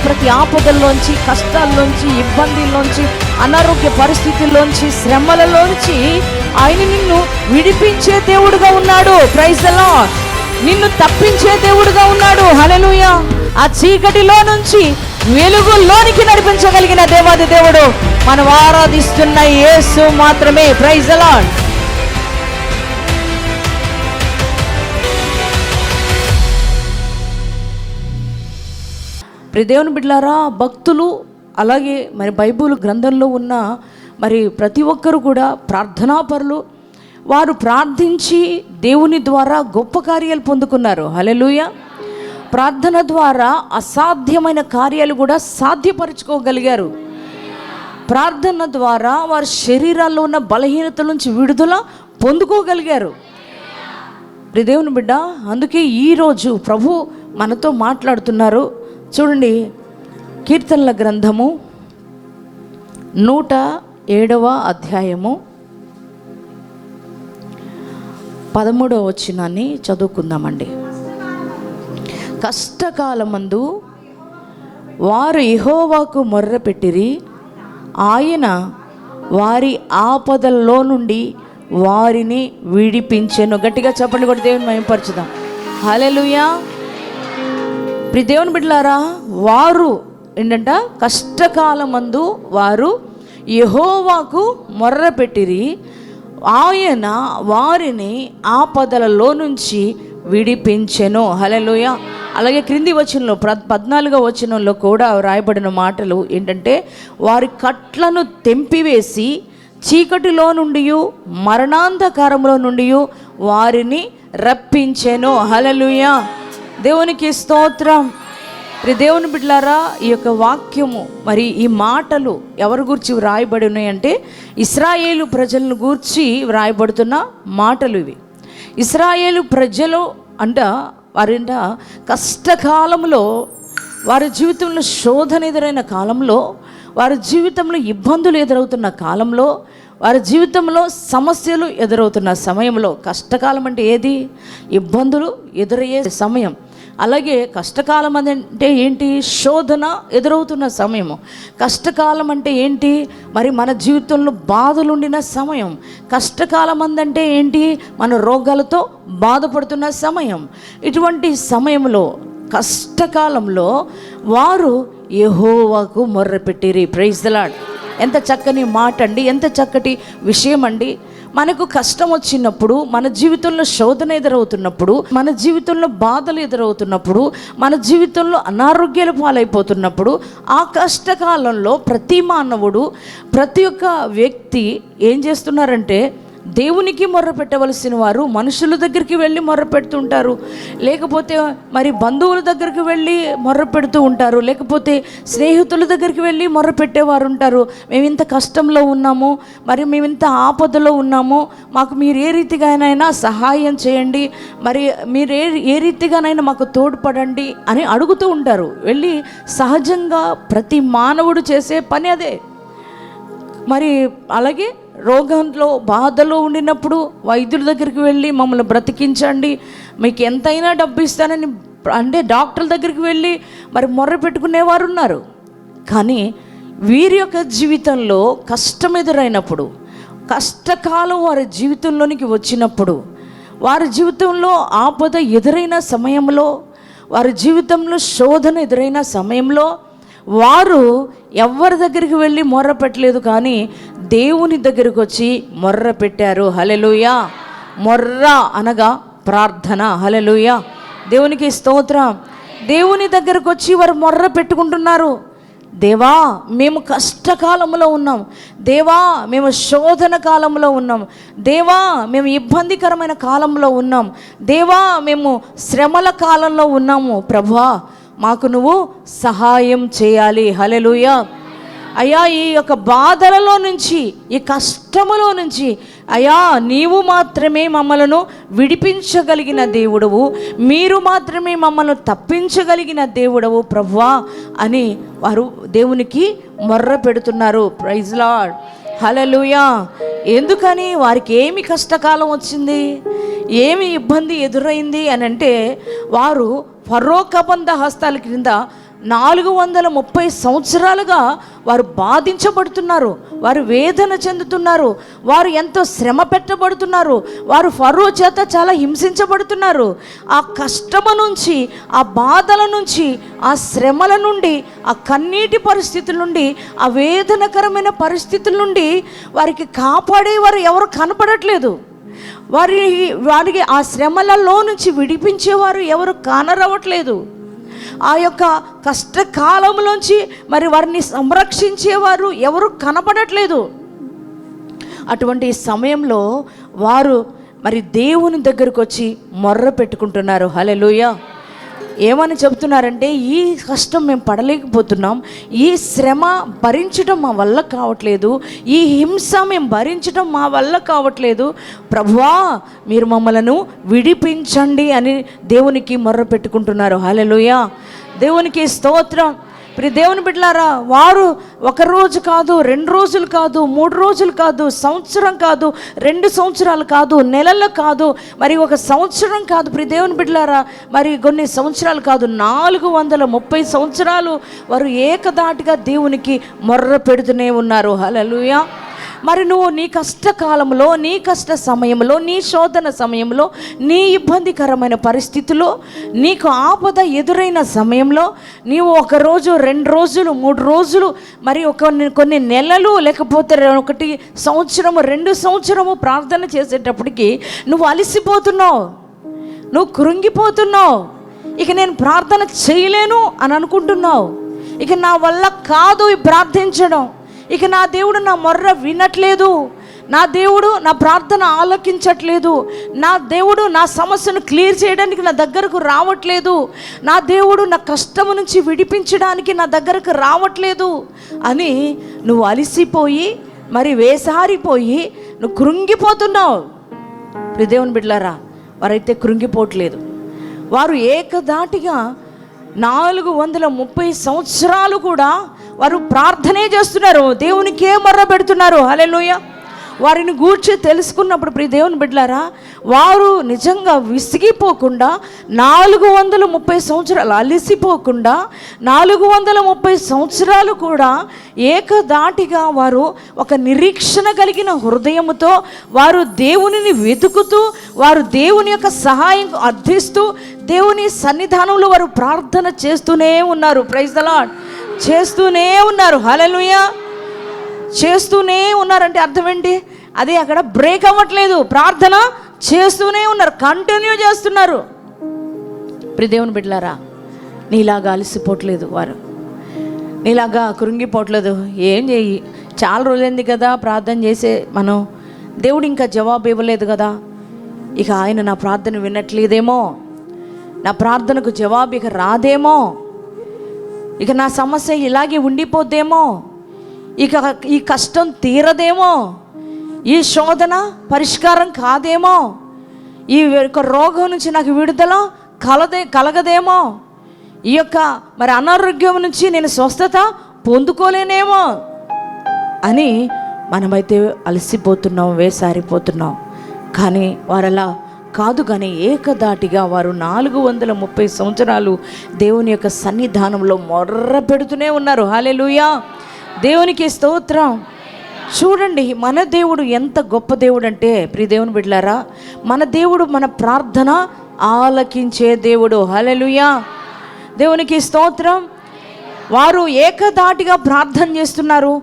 ప్రతి ఆపదల్లోంచి, కష్టాల్లోంచి, ఇబ్బందుల్లోంచి, అనారోగ్య పరిస్థితుల్లోంచి, శ్రమలలోంచి ఆయన నిన్ను విడిపించే దేవుడుగా ఉన్నాడు. Praise the lord. నిన్ను తప్పించే దేవుడుగా ఉన్నాడు. హల్లెలూయా. ఆ చీకటిలో నుంచి వెలుగులోనికి నడిపించగలిగిన దేవాది దేవుడు మనం ఆరాధిస్తున్న యేసు మాత్రమే. Praise the lord. దేవుని బిడ్డలారా, భక్తులు అలాగే మరి బైబిల్ గ్రంథంలో ఉన్న మరి ప్రతి ఒక్కరు కూడా ప్రార్థనాపరులు. వారు ప్రార్థించి దేవుని ద్వారా గొప్ప కార్యాలు పొందుకున్నారు. హల్లెలూయా. ప్రార్థన ద్వారా అసాధ్యమైన కార్యాలు కూడా సాధ్యపరచుకోగలిగారు. ప్రార్థన ద్వారా వారి శరీరాల్లో ఉన్న బలహీనతల నుంచి విడుదల పొందుకోగలిగారు. దేవుని బిడ్డ, అందుకే ఈరోజు ప్రభు మనతో మాట్లాడుతున్నారు. చూడండి, కీర్తనల గ్రంథము 107వ అధ్యాయము 13వ వచనాన్ని చదువుకుందామండి. కష్టకాలమందు వారు యెహోవాకు మొర్రపెట్టిరి, ఆయన వారి ఆపదల్లో నుండి వారిని విడిపించెను. గట్టిగా చెప్పండి, కూడా దేవుని మహిమపరచుదాం. హల్లెలూయా. దేవుని బిడ్డలారా, వారు ఏంటంట, కష్టకాలమందు వారు యెహోవాకు మొర్రపెట్టిరి, ఆయన వారిని ఆపదలలో నుంచి విడిపించెను. హల్లెలూయా. అలాగే క్రింది వచనంలో 14వ వచనంలో కూడా రాయబడిన మాటలు ఏంటంటే, వారి కట్లను తెంపివేసి చీకటిలో నుండి మరణాంధకారంలో నుండి వారిని రప్పించెను. హల్లెలూయా. దేవునికి స్తోత్రం. దేవుని బిడ్డలారా, ఈ యొక్క వాక్యము మరి ఈ మాటలు ఎవరి గురించి వ్రాయబడి ఉన్నాయంటే, ఇశ్రాయేలు ప్రజలను గూర్చి వ్రాయబడుతున్న మాటలు ఇవి. ఇశ్రాయేలు ప్రజలు వారింట కష్టకాలంలో, వారి జీవితంలో శోధన ఎదురైన కాలంలో, వారి జీవితంలో ఇబ్బందులు ఎదురవుతున్న కాలంలో, వారి జీవితంలో సమస్యలు ఎదురవుతున్న సమయంలో, కష్టకాలం అంటే ఏది? ఇబ్బందులు ఎదురయ్యే సమయం. అలాగే కష్టకాలం అంటే ఏంటి? శోధన ఎదురవుతున్న సమయము. కష్టకాలం అంటే ఏంటి? మరి మన జీవితంలో బాధలు ఉండిన సమయం. కష్టకాలం అంటే ఏంటి? మన రోగాలతో బాధపడుతున్న సమయం. ఇటువంటి సమయంలో, కష్టకాలంలో వారు యెహోవాకు మొర్రపెట్టిరి. Praise the lord. ఎంత చక్కని మాట అండి, ఎంత చక్కటి విషయం అండి. మనకు కష్టం వచ్చినప్పుడు, మన జీవితంలో శోధన ఎదురవుతున్నప్పుడు, మన జీవితంలో బాధలు ఎదురవుతున్నప్పుడు, మన జీవితంలో అనారోగ్యాలు పాలైపోతున్నప్పుడు, ఆ కష్టకాలంలో ప్రతి మానవుడు, ప్రతి ఒక్క వ్యక్తి ఏం చేస్తున్నారంటే, దేవునికి మొర్ర పెట్టవలసిన వారు మనుషుల దగ్గరికి వెళ్ళి మొర్ర పెడుతుంటారు, లేకపోతే మరి బంధువుల దగ్గరికి వెళ్ళి మొర్ర పెడుతూ ఉంటారు, లేకపోతే స్నేహితుల దగ్గరికి వెళ్ళి మొర్ర పెట్టేవారు ఉంటారు. మేము ఇంత కష్టంలో ఉన్నాము, మరి మేము ఇంత ఆపదలో ఉన్నాము, మాకు మీరు ఏ రీతిగానైనా సహాయం చేయండి, మరి మీరు ఏ రీతిగానైనా మాకు తోడ్పడండి అని అడుగుతూ ఉంటారు. వెళ్ళి సహజంగా ప్రతి మానవుడు చేసే పని అదే. మరి అలాగే రోగంలో బాధలో ఉండినప్పుడు వైద్యుల దగ్గరికి వెళ్ళి మమ్మల్ని బ్రతికించండి, మీకు ఎంతైనా డబ్బు ఇస్తానని అంటే డాక్టర్ల దగ్గరికి వెళ్ళి మరి మొర్ర పెట్టుకునేవారు ఉన్నారు. కానీ వీరి యొక్క జీవితంలో కష్టం ఎదురైనప్పుడు, కష్టకాలం వారి జీవితంలోనికి వచ్చినప్పుడు, వారి జీవితంలో ఆపద ఎదురైన సమయంలో, వారి జీవితంలో శోధన ఎదురైన సమయంలో వారు ఎవరి దగ్గరికి వెళ్ళి మొర్ర పెట్టలేదు, కానీ దేవుని దగ్గరికి వచ్చి మొర్ర పెట్టారు. హల్లెలూయా. మొర్ర అనగా ప్రార్థన. హల్లెలూయా. దేవునికి స్తోత్రం. దేవుని దగ్గరకు వచ్చి వారు మొర్ర పెట్టుకుంటున్నారు. దేవా, మేము కష్టకాలంలో ఉన్నాం. దేవా, మేము శోధన కాలంలో ఉన్నాం. దేవా, మేము ఇబ్బందికరమైన కాలంలో ఉన్నాం. దేవా, మేము శ్రమల కాలంలో ఉన్నాము. ప్రభువా, మాకు నువ్వు సహాయం చేయాలి. హల్లెలూయా. అయ్యా, ఈ యొక్క బాధలలో నుంచి, ఈ కష్టములో నుంచి అయ్యా నీవు మాత్రమే మమ్మలను విడిపించగలిగిన దేవుడవు, మీరు మాత్రమే మమ్మల్ని తప్పించగలిగిన దేవుడవు ప్రభువా అని వారు దేవునికి మొర్ర పెడుతున్నారు. Praise lord. హల్లెలూయా. ఎందుకని? వారికి ఏమి కష్టకాలం వచ్చింది, ఏమి ఇబ్బంది ఎదురైంది అని అంటే, వారు ఫరో కబంధ హస్తాల క్రింద 430 సంవత్సరాలుగా వారు బాధించబడుతున్నారు, వారు వేదన చెందుతున్నారు, వారు ఎంతో శ్రమ పెట్టబడుతున్నారు, వారు ఫరో చేత చాలా హింసించబడుతున్నారు. ఆ కష్టము నుంచి, ఆ బాధల నుంచి, ఆ శ్రమల నుండి, ఆ కన్నీటి పరిస్థితుల నుండి, ఆ వేదనకరమైన పరిస్థితుల నుండి వారికి కాపాడేవారు ఎవరు కనపడట్లేదు. వారికి ఆ శ్రమలలో నుంచి విడిపించేవారు ఎవరు కానరవట్లేదు. ఆ యొక్క కష్టకాలంలోంచి మరి వారిని సంరక్షించేవారు ఎవరు కనపడట్లేదు. అటువంటి సమయంలో వారు మరి దేవుని దగ్గరకు వచ్చి మొర్ర పెట్టుకుంటున్నారు. హల్లెలూయా. ఏమని చెబుతున్నారంటే, ఈ కష్టం మేము పడలేకపోతున్నాం, ఈ శ్రమ భరించడం మా వల్ల కావట్లేదు, ఈ హింస మేము భరించడం మా వల్ల కావట్లేదు, ప్రభువా మీరు మమ్మలను విడిపించండి అని దేవునికి మొర్ర పెట్టుకుంటున్నారు. హల్లెలూయా. దేవునికి స్తోత్రం. ప్రియ దేవుని బిడ్డలారా, వారు 1 రోజు కాదు, 2 రోజులు కాదు, 3 రోజులు కాదు, సంవత్సరం కాదు, 2 సంవత్సరాలు కాదు, నెలలు కాదు, మరి 1 సంవత్సరం కాదు. ప్రియ దేవుని బిడ్డలారా, మరి కొన్ని సంవత్సరాలు కాదు, 430 సంవత్సరాలు వారు ఏకదాటిగా దేవునికి మొర్ర పెడుతూనే ఉన్నారు. హల్లెలూయా. మరి నువ్వు నీ కష్టకాలంలో, నీ కష్ట సమయంలో, నీ శోధన సమయంలో, నీ ఇబ్బందికరమైన పరిస్థితిలో, నీకు ఆపద ఎదురైన సమయంలో నీవు 1 రోజు, 2 రోజులు, 3 రోజులు, మరి కొన్ని నెలలు, లేకపోతే 1 సంవత్సరము, 2 సంవత్సరము ప్రార్థన చేసేటప్పటికి నువ్వు అలసిపోతున్నావు, నువ్వు కృంగిపోతున్నావు. ఇక నేను ప్రార్థన చేయలేను అని అనుకుంటున్నావు. ఇక నా వల్ల కాదు ఈ ప్రార్థించడం, ఇక నా దేవుడు నా మొర్ర వినట్లేదు, నా దేవుడు నా ప్రార్థన ఆలకించట్లేదు, నా దేవుడు నా సమస్యను క్లియర్ చేయడానికి నా దగ్గరకు రావట్లేదు, నా దేవుడు నా కష్టం నుంచి విడిపించడానికి నా దగ్గరకు రావట్లేదు అని నువ్వు అలసిపోయి, మరి వేసారిపోయి నువ్వు కృంగిపోతున్నావు. ప్రియ దేవుని బిడ్డలారా, వారైతే కృంగిపోవట్లేదు. వారు ఏకదాటిగా 430 సంవత్సరాలు కూడా వారు ప్రార్థనే చేస్తున్నారు, దేవునికే మొర్ర పెడుతున్నారు. హల్లెలూయా. వారిని గూర్చి తెలుసుకున్నప్పుడు ప్రియ దేవుని బిడ్డలారా, వారు నిజంగా విసిగిపోకుండా 430 సంవత్సరాలు అలసిపోకుండా 430 సంవత్సరాలు కూడా ఏకదాటిగా వారు ఒక నిరీక్షణ కలిగిన హృదయముతో వారు దేవునిని వెతుకుతూ, వారు దేవుని యొక్క సహాయం అర్థిస్తూ దేవుని సన్నిధానంలో వారు ప్రార్థన చేస్తూనే ఉన్నారు. Praise the lord. చేస్తూనే ఉన్నారు. హల్లెలూయా. చేస్తూనే ఉన్నారంటే అర్థం ఏంటి? అది అక్కడ బ్రేక్ అవ్వట్లేదు, ప్రార్థన చేస్తూనే ఉన్నారు, కంటిన్యూ చేస్తున్నారు. ప్రియ దేవుని బిడ్డలారా, నీలాగా అలసిపోవట్లేదు, వారు నీలాగా కృంగిపోవట్లేదు. ఏం చేయి, చాలా రోజులైంది కదా ప్రార్థన చేసే, మనం దేవుడు ఇంకా జవాబు ఇవ్వలేదు కదా, ఇక ఆయన నా ప్రార్థన వినట్లేదేమో, నా ప్రార్థనకు జవాబు ఇక రాదేమో, ఇక నా సమస్య ఇలాగే ఉండిపోద్దేమో, ఇక ఈ కష్టం తీరదేమో, ఈ శోధన పరిష్కారం కాదేమో, ఈ యొక్క రోగం నుంచి నాకు విడుదల కలగదేమో, ఈ యొక్క మరి అనారోగ్యం నుంచి నేను స్వస్థత పొందుకోలేనేమో అని మనమైతే అలసిపోతున్నాం, వేసారిపోతున్నాం. కానీ వారలా కాదు. కానీ ఏకదాటిగా వారు 430 సంవత్సరాలు దేవుని యొక్క సన్నిధానంలో మొర్ర పెడుతూనే ఉన్నారు. హల్లెలూయా. దేవునికి స్తోత్రం. చూడండి, మన దేవుడు ఎంత గొప్ప దేవుడు అంటే, ప్రియ దేవుని బిడ్డలారా, మన దేవుడు మన ప్రార్థన ఆలకించే దేవుడు. హల్లెలూయా. దేవునికి స్తోత్రం. వారు ఏకదాటిగా ప్రార్థన చేస్తున్నారు,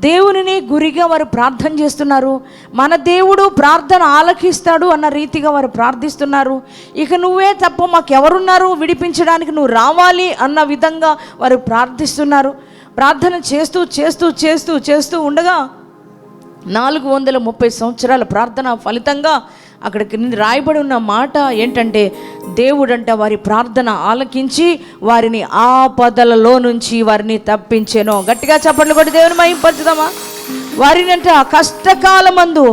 దేవునిని గురిగా వారు ప్రార్థన చేస్తున్నారు. మన దేవుడు ప్రార్థన ఆలకిస్తాడు అన్న రీతిగా వారు ప్రార్థిస్తున్నారు. ఇక నువ్వే తప్ప మాకెవరున్నారు విడిపించడానికి, నువ్వు రావాలి అన్న విధంగా వారు ప్రార్థిస్తున్నారు. ప్రార్థన చేస్తూ చేస్తూ చేస్తూ చేస్తూ ఉండగా 430 సంవత్సరాల ప్రార్థన ఫలితంగా అక్కడికి రాయబడి ఉన్న మాట ఏంటంటే, దేవుడంట వారి ప్రార్థన ఆలకించి వారిని ఆపదలలో నుంచి వారిని తప్పించెను. గట్టిగా చప్పట్లు కొట్టి దేవుని మహింపరచుదామా. వారిని అంటే ఆ కష్టకాలమందు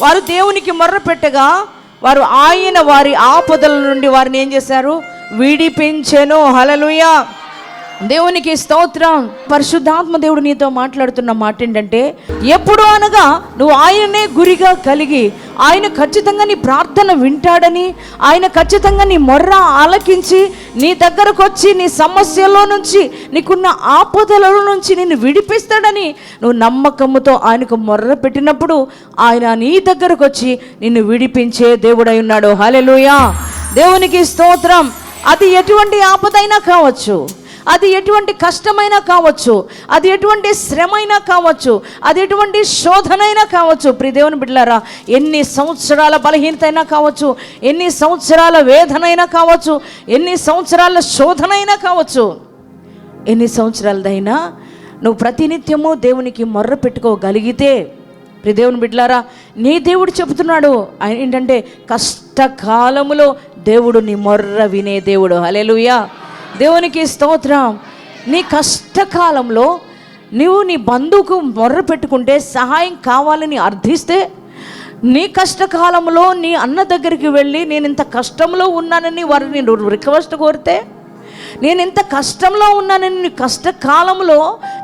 వారు దేవునికి మొర్ర పెట్టగా వారు ఆయన వారి ఆపదల నుండి వారిని ఏం చేశారు? విడిపించెను. హల్లెలూయా. దేవునికి స్తోత్రం. పరిశుద్ధాత్మ దేవుడు నీతో మాట్లాడుతున్న మాట ఏంటంటే, ఎప్పుడు అనగా నువ్వు ఆయననే గురిగా కలిగి, ఆయన ఖచ్చితంగా నీ ప్రార్థన వింటాడని, ఆయన ఖచ్చితంగా నీ మొర్ర ఆలకించి నీ దగ్గరకు వచ్చి నీ సమస్యలో నుంచి, నీకున్న ఆపదల నుంచి నిన్ను విడిపిస్తాడని నువ్వు నమ్మకముతో ఆయనకు మొర్ర పెట్టినప్పుడు ఆయన నీ దగ్గరకు వచ్చి నిన్ను విడిపించే దేవుడై ఉన్నాడు. హల్లెలూయా. దేవునికి స్తోత్రం. అది ఎటువంటి ఆపదైనా కావచ్చు, అది ఎటువంటి కష్టమైనా కావచ్చు, అది ఎటువంటి శ్రమైనా కావచ్చు, అది ఎటువంటి శోధనైనా కావచ్చు. ప్రియ దేవుని బిడ్డలారా, ఎన్ని సంవత్సరాల బలహీనత అయినా కావచ్చు, ఎన్ని సంవత్సరాల వేదనైనా కావచ్చు, ఎన్ని సంవత్సరాల శోధనైనా కావచ్చు, ఎన్ని సంవత్సరాలదైనా నువ్వు ప్రతినిత్యము దేవునికి మొర్ర పెట్టుకోగలిగితే, ప్రియ దేవుని బిడ్డలారా, నీ దేవుడు చెబుతున్నాడు ఏంటంటే, కష్టకాలములో దేవుడు నీ మొర్ర వినే దేవుడు. హల్లెలూయా. దేవునికి స్తోత్రం. నీ కష్టకాలంలో నువ్వు నీ బంధువుకు మొర్ర పెట్టుకుంటే, సహాయం కావాలని అర్థిస్తే, నీ కష్టకాలంలో నీ అన్న దగ్గరికి వెళ్ళి నేను ఇంత కష్టంలో ఉన్నానని వారిని రిక్వెస్ట్ కోరితే, నేను ఇంత కష్టంలో ఉన్నానని నీ కష్టకాలంలో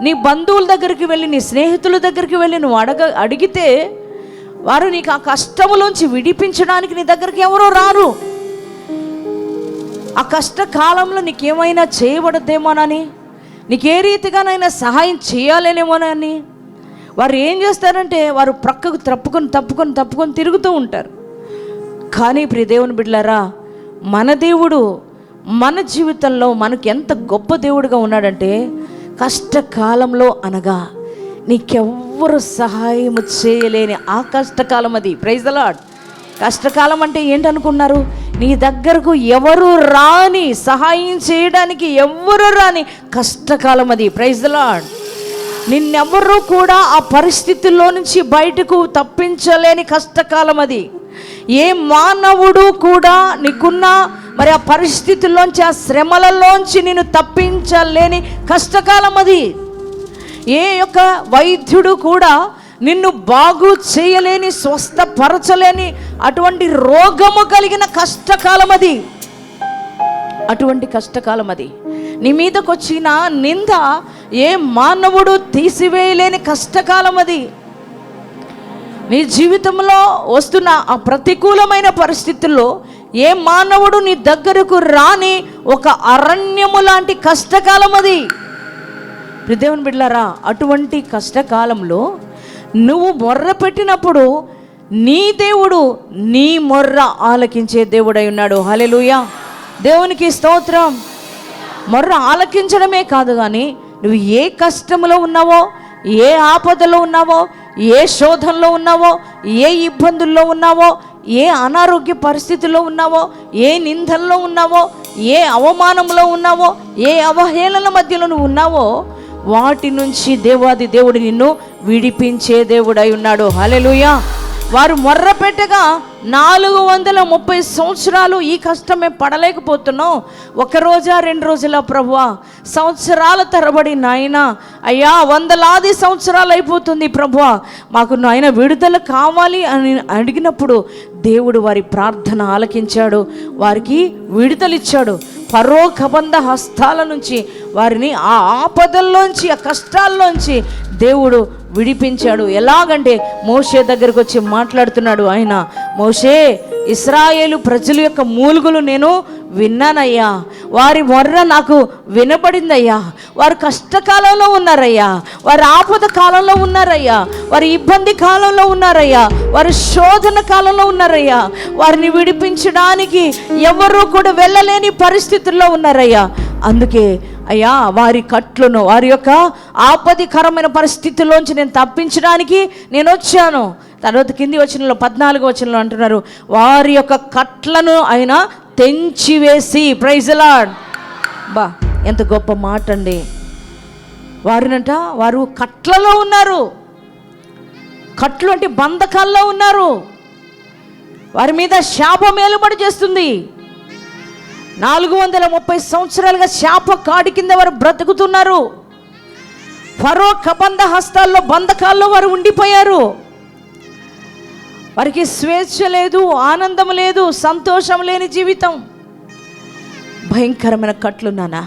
నీ బంధువుల దగ్గరికి వెళ్ళి, నీ స్నేహితుల దగ్గరికి వెళ్ళి నువ్వు అడిగితే, వారు నీకు ఆ కష్టంలోంచి విడిపించడానికి నీ దగ్గరికి ఎవరో రారు. ఆ కష్టకాలంలో నీకేమైనా చేయబడద్దేమోనని, నీకే రీతిగానైనా సహాయం చేయాలనేమోనని వారు ఏం చేస్తారంటే, వారు ప్రక్కకు తప్పుకొని తిరుగుతూ ఉంటారు. కానీ ప్రియ దేవుని బిడ్డలారా, మన దేవుడు మన జీవితంలో మనకు ఎంత గొప్ప దేవుడుగా ఉన్నాడంటే, కష్టకాలంలో అనగా నీకెవ్వరు సహాయం చేయలేని ఆ కష్టకాలం అది. Praise the lord. కష్టకాలం అంటే ఏంటనుకున్నారు? నీ దగ్గరకు ఎవరు రాని, సహాయం చేయడానికి ఎవరు రాని కష్టకాలం అది. Praise the lord. నిన్నెవరూ కూడా ఆ పరిస్థితుల్లో నుంచి బయటకు తప్పించలేని కష్టకాలం అది. ఏ మానవుడు కూడా నీకున్న మరి ఆ పరిస్థితుల్లోంచి, ఆ శ్రమలలోంచి నిన్ను తప్పించలేని కష్టకాలం అది. ఏ యొక్క వైద్యుడు కూడా నిన్ను బాగు చేయలేని, స్వస్థపరచలేని అటువంటి రోగము కలిగిన కష్టకాలం అది. అటువంటి కష్టకాలం అది. నీ మీదకి వచ్చిన నింద ఏ మానవుడు తీసివేయలేని కష్టకాలం అది. నీ జీవితంలో వస్తున్న ఆ ప్రతికూలమైన పరిస్థితుల్లో ఏ మానవుడు నీ దగ్గరకు రాని ఒక అరణ్యము లాంటి కష్టకాలం అది. దేవుని బిడ్డలారా, అటువంటి కష్టకాలంలో నువ్వు మొర్ర పెట్టినప్పుడు నీ దేవుడు నీ మొర్ర ఆలకించే దేవుడై ఉన్నాడు. హల్లెలూయా. దేవునికి స్తోత్రం. మొర్ర ఆలకించడమే కాదు, కానీ నువ్వు ఏ కష్టంలో ఉన్నావో, ఏ ఆపదలో ఉన్నావో, ఏ శోధనలో ఉన్నావో, ఏ ఇబ్బందుల్లో ఉన్నావో, ఏ అనారోగ్య పరిస్థితుల్లో ఉన్నావో, ఏ నిందల్లో ఉన్నావో, ఏ అవమానంలో ఉన్నావో, ఏ అవహేళన మధ్యలో నువ్వు ఉన్నావో, వాటి నుంచి దేవాది దేవుడు నిన్ను విడిపించే దేవుడై ఉన్నాడు. హల్లెలూయా. వారు మొర్ర పెట్టగా 430 సంవత్సరాలు ఈ కష్టమే పడలేకపోతున్నాం. ఒక రోజా 2 రోజుల ప్రభువా, సంవత్సరాల తరబడి నాయన, అయ్యా వందలాది సంవత్సరాలు అయిపోతుంది ప్రభువా, మాకు నాయన విడుదల కావాలి అని అడిగినప్పుడు దేవుడు వారి ప్రార్థన ఆలకించాడు, వారికి విడుదలిచ్చాడు. ఫరో కబంధ హస్తాల నుంచి వారిని, ఆ ఆపదల్లోంచి, ఆ కష్టాల్లోంచి దేవుడు విడిపించాడు. ఎలాగంటే మోషే దగ్గరకు వచ్చి మాట్లాడుతున్నాడు ఆయన, మోషే, ఇశ్రాయేలు ప్రజల యొక్క మూలుగులు నేను విన్నానయ్యా, వారి మొర్ర నాకు వినపడిందయ్యా, వారు కష్టకాలంలో ఉన్నారయ్యా, వారి ఆపద కాలంలో ఉన్నారయ్యా, వారి ఇబ్బంది కాలంలో ఉన్నారయ్యా, వారి శోధన కాలంలో ఉన్నారయ్యా, వారిని విడిపించడానికి ఎవరూ కూడా వెళ్ళలేని పరిస్థితుల్లో ఉన్నారయ్యా. అందుకే అయ్యా వారి కట్లను, వారి యొక్క ఆపదికరమైన పరిస్థితుల్లోంచి నేను తప్పించడానికి నేను వచ్చాను. తర్వాత కింది వచనంలో 14వ వచనంలో అంటున్నారు, వారి యొక్క కట్లను ఆయన తెంచివేసి. Praise the lord. బా, ఎంత గొప్ప మాట అండి. వారు కట్లలో ఉన్నారు. కట్లు అంటే బంధకాల్లో ఉన్నారు. వారి మీద శాపం ఏలుబడి చేస్తుంది. 430 సంవత్సరాలుగా శాప కాడి కింద వారు బ్రతుకుతున్నారు. ఫరో కబంధ హస్తాల్లో, బంధకాల్లో వారు ఉండిపోయారు. వారికి స్వేచ్ఛ లేదు, ఆనందం లేదు, సంతోషం లేని జీవితం. భయంకరమైన కట్లు నానా.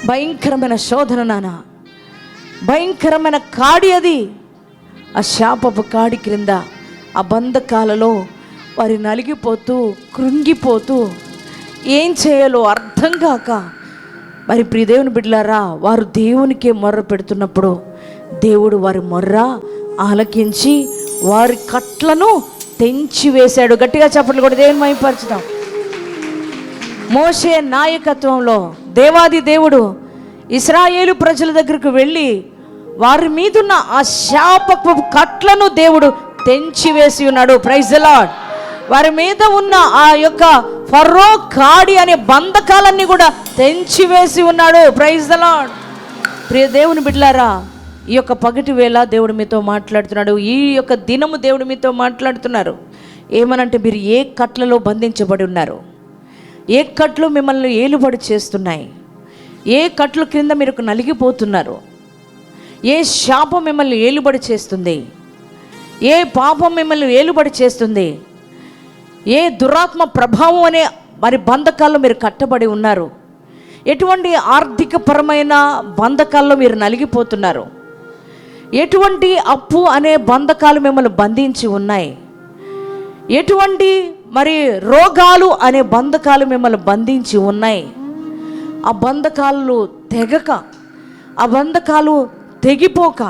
భయంకరమైన శోధన నాన్న, భయంకరమైన కాడి అది. ఆ శాపపు కాడి క్రింద ఆ బంధకాలలో వారి నలిగిపోతూ కృంగిపోతూ ఏం చేయాలో అర్థం కాక, మరి ప్రియ దేవుని బిడ్డలారా, వారు దేవునికే మొర్ర పెడుతున్నప్పుడు దేవుడు వారి మొర్ర ఆలకించి వారి కట్లను తెంచి వేశాడు. గట్టిగా చప్పట్లు కూడా దేవుని మహిమపరచుదాం. మోషే నాయకత్వంలో దేవాది దేవుడు ఇశ్రాయేలు ప్రజల దగ్గరకు వెళ్ళి వారి మీదున్న ఆ శాపపు కట్లను దేవుడు తెంచివేసి ఉన్నాడు. Praise the lord. వారి మీద ఉన్న ఆ యొక్క ఫరో కాడి అనే బంధకాలన్నీ కూడా తెంచివేసి ఉన్నాడు. Praise the lord. ప్రియ దేవుని బిడ్డలారా, ఈ యొక్క పగటి వేళ దేవుడు మీతో మాట్లాడుతున్నాడు. ఈ యొక్క దినము దేవుడు మీతో మాట్లాడుతున్నారు. ఏమనంటే, మీరు ఏ కట్లలో బంధించబడి ఉన్నారు, ఏ కట్లు మిమ్మల్ని ఏలుబడి చేస్తున్నాయి, ఏ కట్లు క్రింద మీరు నలిగిపోతున్నారు, ఏ శాపం మిమ్మల్ని ఏలుబడి చేస్తుంది, ఏ పాపం మిమ్మల్ని ఏలుబడి చేస్తుంది, ఏ దురాత్మ ప్రభావం అనే మరి బంధకాల్లో మీరు కట్టబడి ఉన్నారు, ఎటువంటి ఆర్థిక పరమైన బంధకాల్లో మీరు నలిగిపోతున్నారు, ఎటువంటి అప్పు అనే బంధకాలు మిమ్మల్ని బంధించి ఉన్నాయి, ఎటువంటి మరి రోగాలు అనే బంధకాలు మిమ్మల్ని బంధించి ఉన్నాయి. ఆ బంధకాలు తెగక, ఆ బంధకాలు తెగిపోక,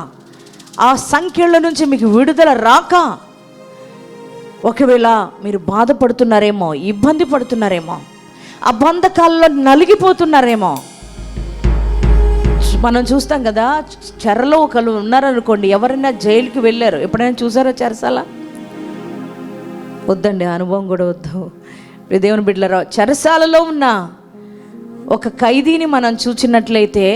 ఆ సంఖ్యల నుంచి మీకు విడుదల రాక, ఒకవేళ మీరు బాధపడుతున్నారేమో, ఇబ్బంది పడుతున్నారేమో, ఆ బంధకాల్లో నలిగిపోతున్నారేమో. మనం చూస్తాం కదా, చెరలో ఒకరు ఉన్నారనుకోండి, ఎవరైనా జైలుకి వెళ్ళారు, ఎప్పుడైనా చూసారా చెరసాల? వద్దండి, అనుభవం కూడా వద్దు. దేవుని బిడ్డలారా, చెరసాలలో ఉన్న ఒక ఖైదీని మనం చూసినట్లయితే,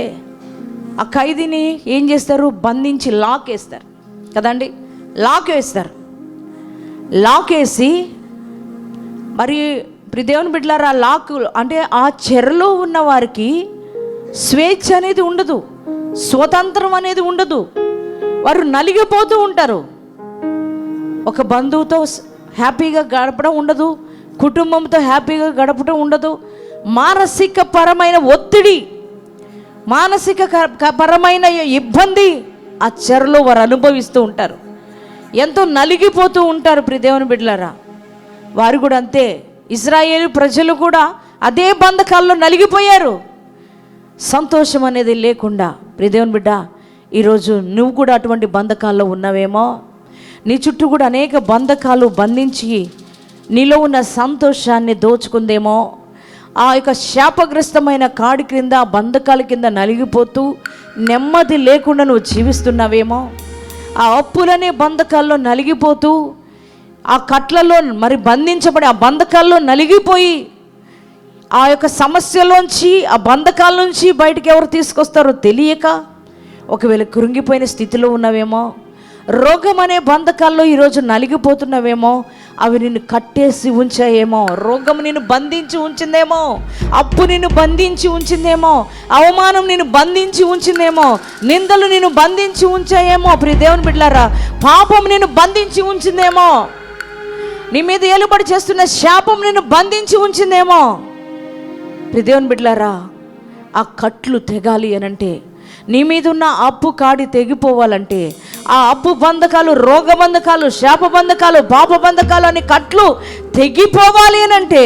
ఆ ఖైదీని ఏం చేస్తారు? బంధించి లాక్ వేస్తారు కదండి, లాక్ వేస్తారు. లాక్ వేసి మరి దేవుని బిడ్డలారా, లాక్ అంటే ఆ చెరలో ఉన్న వారికి స్వేచ్ఛ అనేది ఉండదు, స్వతంత్రం అనేది ఉండదు. వారు నలిగిపోతూ ఉంటారు. ఒక బంధువుతో హ్యాపీగా గడపడం ఉండదు, కుటుంబంతో హ్యాపీగా గడపడం ఉండదు. మానసిక పరమైన ఒత్తిడి, మానసిక పరమైన ఇబ్బంది ఆ చెరలో వారు అనుభవిస్తూ ఉంటారు. ఎంతో నలిగిపోతూ ఉంటారు. ప్రియ దేవుని బిడ్డలారా, వారు కూడా అంతే. ఇశ్రాయేలు ప్రజలు కూడా అదే బంధకాల్లో నలిగిపోయారు. సంతోషం అనేది లేకుండా. ప్రియ దేవుని బిడ్డ, ఈరోజు నువ్వు కూడా అటువంటి బంధకాల్లో ఉన్నావేమో. నీ చుట్టూ కూడా అనేక బంధకాలు బంధించి నీలో ఉన్న సంతోషాన్ని దోచుకుందేమో. ఆ యొక్క శాపగ్రస్తమైన కాడి క్రింద, బంధకాల కింద నలిగిపోతూ నెమ్మది లేకుండా నువ్వు జీవిస్తున్నావేమో. ఆ అప్పులనే బంధకాల్లో నలిగిపోతూ, ఆ కట్లలో మరి బంధించబడి ఆ బంధకాల్లో నలిగిపోయి, ఆ యొక్క సమస్యలోంచి, ఆ బంధకాల నుంచి బయటికి ఎవరు తీసుకొస్తారో తెలియక ఒకవేళ కృంగిపోయిన స్థితిలో ఉన్నావేమో. రోగం అనే బంధకాల్లో ఈరోజు నలిగిపోతున్నావేమో. అవి నిన్ను కట్టేసి ఉంచాయేమో, రోగం నిన్ను బంధించి ఉంచిందేమో, అప్పు నిన్ను బంధించి ఉంచిందేమో, అవమానం నిన్ను బంధించి ఉంచిందేమో, నిందలు నిన్ను బంధించి ఉంచాయేమో. ప్రియ దేవుని బిడ్డలారా, పాపం నిన్ను బంధించి ఉంచిందేమో, నీ మీద ఏలుబడి చేస్తున్న శాపం నిన్ను బంధించి ఉంచిందేమో. ప్రియ దేవుని బిడ్డలారా, ఆ కట్లు తెగాలి అనంటే, నీ మీద ఉన్న అప్పు కాడి తెగిపోవాలంటే, ఆ అప్పు బంధకాలు, రోగ బంధకాలు, శాప బంధకాలు, పాప బంధకాలు అనే కట్లు తెగిపోవాలి అనంటే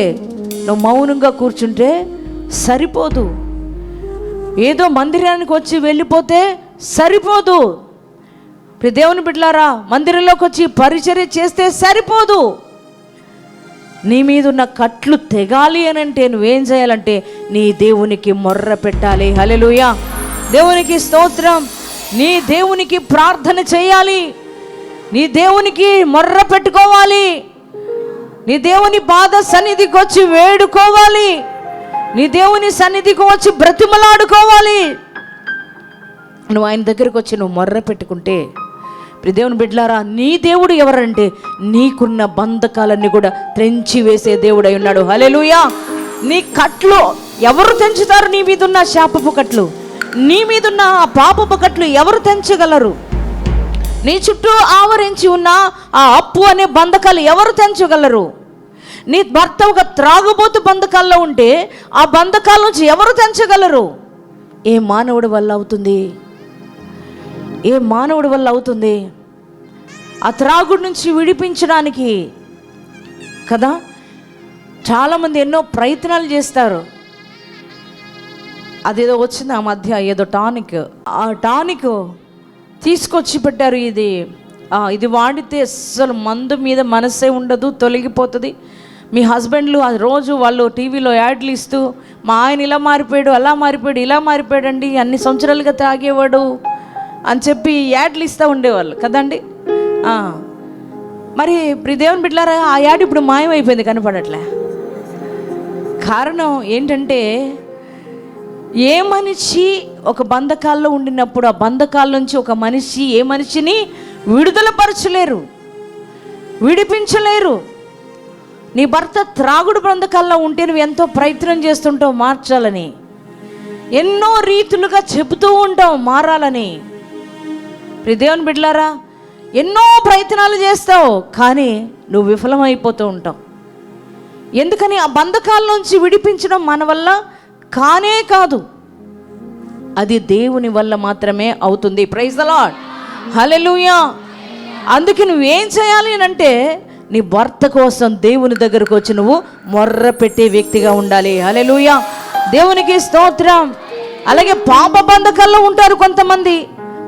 నువ్వు మౌనంగా కూర్చుంటే సరిపోదు. ఏదో మందిరానికి వచ్చి వెళ్ళిపోతే సరిపోదు. ప్రియ దేవుని బిడ్డలారా, మందిరంలోకి వచ్చి పరిచర్య చేస్తే సరిపోదు. నీ మీద ఉన్న కట్లు తెగాలి అనంటే నువ్వేం చేయాలంటే నీ దేవునికి మొర్ర పెట్టాలి. హల్లెలూయా, దేవునికి స్తోత్రం. నీ దేవునికి ప్రార్థన చేయాలి, నీ దేవునికి మొర్ర పెట్టుకోవాలి, నీ దేవుని పాద సన్నిధికి వచ్చి వేడుకోవాలి, నీ దేవుని సన్నిధికి వచ్చి బ్రతిమలాడుకోవాలి. నువ్వు ఆయన దగ్గరికి వచ్చి నువ్వు మొర్ర పెట్టుకుంటే, ప్రియ దేవుని బిడ్డలారా, నీ దేవుడు ఎవరంటే నీకున్న బంధకాలన్నీ కూడా తెంచి వేసే దేవుడై ఉన్నాడు. హల్లెలూయా. నీ కట్లు ఎవరు తెంచుతారు? నీ మీద ఉన్న శాపపు కట్లు, నీ మీదున్న ఆ పాపపు కట్లు ఎవరు తెంచగలరు? నీ చుట్టూ ఆవరించి ఉన్న ఆ అప్పు అనే బంధకాలు ఎవరు తెంచగలరు? నీ భర్త ఒక త్రాగుబోతు బంధకాల్లో ఉంటే ఆ బంధకాల నుంచి ఎవరు తెంచగలరు? ఏ మానవుడి వల్ల అవుతుంది? ఏ మానవుడి వల్ల అవుతుంది? ఆ త్రాగుడు నుంచి విడిపించడానికి కదా చాలామంది ఎన్నో ప్రయత్నాలు చేస్తారు. అదేదో వచ్చింది ఆ మధ్య, ఏదో టానిక్, ఆ టానిక్ తీసుకొచ్చి పెట్టారు. ఇది వాడితే అస్సలు మందు మీద మనసే ఉండదు, తొలగిపోతుంది. మీ హస్బెండ్లు ఆ రోజు వాళ్ళు టీవీలో యాడ్లు ఇస్తూ, మా ఆయన ఇలా మారిపోయాడు, అలా మారిపోయాడు, ఇలా మారిపోయాడండి, అన్ని సంవత్సరాలుగా తాగేవాడు అని చెప్పి యాడ్లు ఇస్తూ ఉండేవాళ్ళు కదండి. మరి ఇప్పుడు దేవుని బిడ్డలారా, ఆ యాడ్ ఇప్పుడు మాయమైపోయింది, కనపడట్లే. కారణం ఏంటంటే, ఏ మనిషి ఒక బంధకాల్లో ఉండినప్పుడు ఆ బంధకాల నుంచి ఒక మనిషి ఏ మనిషిని విడుదలపరచలేరు, విడిపించలేరు. నీ భర్త త్రాగుడు బంధకాల్లో ఉంటే నువ్వు ఎంతో ప్రయత్నం చేస్తుంటావు మార్చాలని, ఎన్నో రీతులుగా చెబుతూ ఉంటావు మారాలని. దేవుని బిడ్డలారా, ఎన్నో ప్రయత్నాలు చేస్తావు, కానీ నువ్వు విఫలమైపోతూ ఉంటావు. ఎందుకని? ఆ బంధకాల నుంచి విడిపించడం మన వల్ల కానే కాదు, అది దేవుని వల్ల మాత్రమే అవుతుంది. ప్రైజ్ ది లార్డ్, హల్లెలూయా. అందుకే నువ్వేం చేయాలి అంటే, నీ భర్త కోసం దేవుని దగ్గరకు వచ్చి నువ్వు మొర్ర పెట్టే వ్యక్తిగా ఉండాలి. హల్లెలూయా, దేవునికి స్తోత్రం. అలాగే పాప బంధకాల్లో ఉంటారు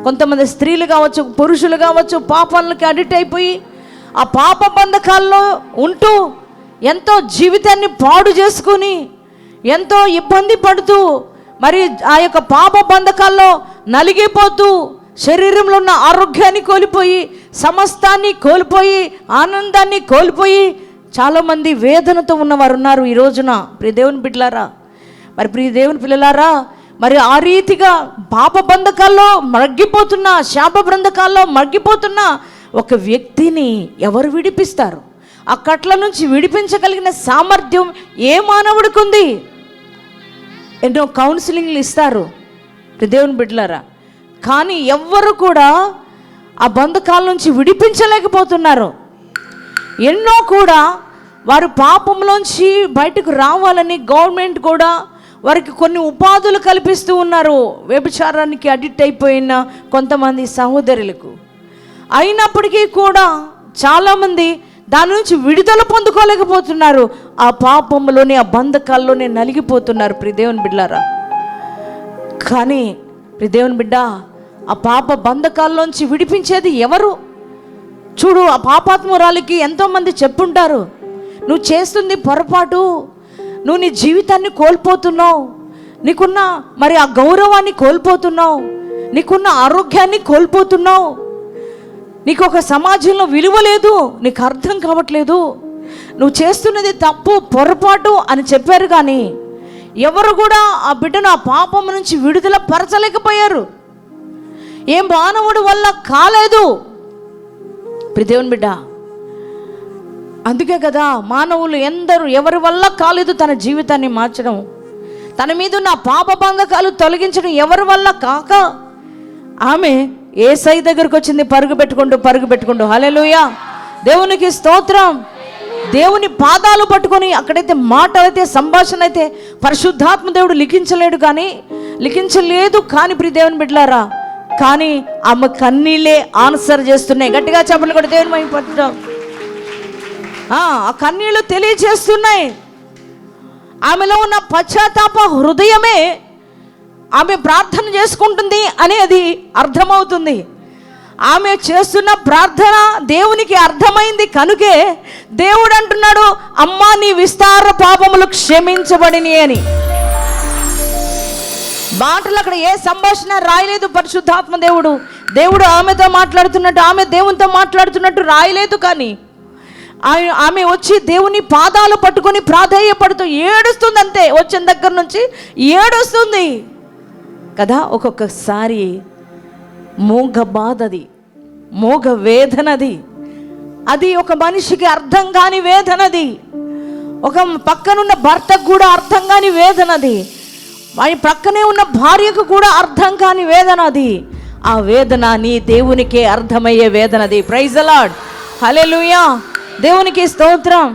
కొంతమంది స్త్రీలు కావచ్చు, పురుషులు కావచ్చు, పాపాలకి అడిక్ట్ అయిపోయి ఆ పాప బంధకాల్లో ఉంటూ ఎంతో జీవితాన్ని పాడు చేసుకుని ఎంతో ఇబ్బంది పడుతూ మరి ఆ యొక్క పాప బంధకాల్లో నలిగిపోతూ శరీరంలో ఉన్న ఆరోగ్యాన్ని కోల్పోయి, సమస్తాన్ని కోల్పోయి, ఆనందాన్ని కోల్పోయి చాలామంది వేదనతో ఉన్నవారు ఉన్నారు ఈ రోజున. ప్రియ దేవుని బిడ్డలారా, ప్రియ దేవుని పిల్లలారా, మరి ఆ రీతిగా పాప బంధకాల్లో మగ్గిపోతున్న, శాప బంధకాల్లో మగ్గిపోతున్న ఒక వ్యక్తిని ఎవరు విడిపిస్తారు? ఆ కట్ల నుంచి విడిపించగలిగిన సామర్థ్యం ఏ మానవుడికి ఉంది? ఎన్నో కౌన్సిలింగ్లు ఇస్తారు దేవుని బిడ్డలారా, కానీ ఎవ్వరు కూడా ఆ బంధకాల నుంచి విడిపించలేకపోతున్నారు. ఎన్నో కూడా వారు పాపంలోంచి బయటకు రావాలని గవర్నమెంట్ కూడా వారికి కొన్ని ఉపాధులు కల్పిస్తూ ఉన్నారు, వ్యభిచారానికి అడిక్ట్ అయిపోయిన కొంతమంది సహోదరులకు. అయినప్పటికీ కూడా చాలామంది దాని నుంచి విడుదల పొందుకోలేకపోతున్నారు, ఆ పాపంలోనే ఆ బంధకాల్లోనే నలిగిపోతున్నారు. దేవుని బిడ్డలారా, కానీ దేవుని బిడ్డ, ఆ పాప బంధకాల్లోంచి విడిపించేది ఎవరు? చూడు, ఆ పాపాత్మురాలికి ఎంతోమంది చెప్పుంటారు, నువ్వు చేస్తుంది పొరపాటు, నువ్వు నీ జీవితాన్ని కోల్పోతున్నావు, నీకున్న మరి ఆ గౌరవాన్ని కోల్పోతున్నావు, నీకున్న ఆరోగ్యాన్ని కోల్పోతున్నావు, నీకు ఒక సమాజంలో విలువ లేదు, నీకు అర్థం కావట్లేదు, నువ్వు చేస్తున్నది తప్పు, పొరపాటు అని చెప్పారు. కానీ ఎవరు కూడా ఆ బిడ్డను ఆ పాపం నుంచి విడుదల పరచలేకపోయారు. ఏ మానవుడి వల్ల కాలేదు దేవుని బిడ్డ. అందుకే కదా మానవులు ఎవరి వల్ల కాలేదు తన జీవితాన్ని మార్చడం, తన మీద ఉన్న పాప బంధకాలు తొలగించడం ఎవరి వల్ల కాక ఆమె యేసయ్య దగ్గరకు వచ్చింది పరుగు పెట్టుకుంటూ. హల్లెలూయా, దేవునికి స్తోత్రం. దేవుని పాదాలు పట్టుకొని, అక్కడైతే మాటలైతే సంభాషణ అయితే పరిశుద్ధాత్మ దేవుడు లిఖించలేదు కానీ ప్రియ దేవుని బిడ్డలారా, కానీ ఆమె కన్నీళ్ళే ఆన్సర్ చేస్తున్నాయి. గట్టిగా చెప్పలు కూడా దేవుని మహిమపరచడం. ఆ కన్నీళ్ళు తెలియజేస్తున్నాయి. ఆమెలో ఉన్న పశ్చాత్తాప హృదయమే ఆమె ప్రార్థన చేసుకుంటుంది అనేది అర్థమవుతుంది. ఆమె చేస్తున్న ప్రార్థన దేవునికి అర్థమైంది కనుకే దేవుడు అంటున్నాడు, అమ్మా నీ విస్తార పాపములు క్షమించబడిని అని. మాటలు అక్కడ ఏ సంభాషణ రాయలేదు. పరిశుద్ధాత్మ దేవుడు ఆమెతో మాట్లాడుతున్నట్టు, ఆమె దేవునితో మాట్లాడుతున్నట్టు రాయలేదు. కానీ ఆమె వచ్చి దేవుని పాదాలు పట్టుకొని ప్రాధేయపడుతూ ఏడుస్తుంది అంతే. వచ్చిన దగ్గర నుంచి ఏడుస్తుంది కదా. ఒక్కొక్కసారి మోగ బాధది, మోగ వేదనది, అది ఒక మనిషికి అర్థం కాని వేదనది, ఒక పక్కనున్న భర్తకు కూడా అర్థం కాని వేదనది, వారి ప్రక్కనే ఉన్న భార్యకు కూడా అర్థం కాని వేదనది. ఆ వేదన నీ దేవునికే అర్థమయ్యే వేదనది. ప్రైజ్ ది లార్డ్, హల్లెలూయా, దేవునికి స్తోత్రం.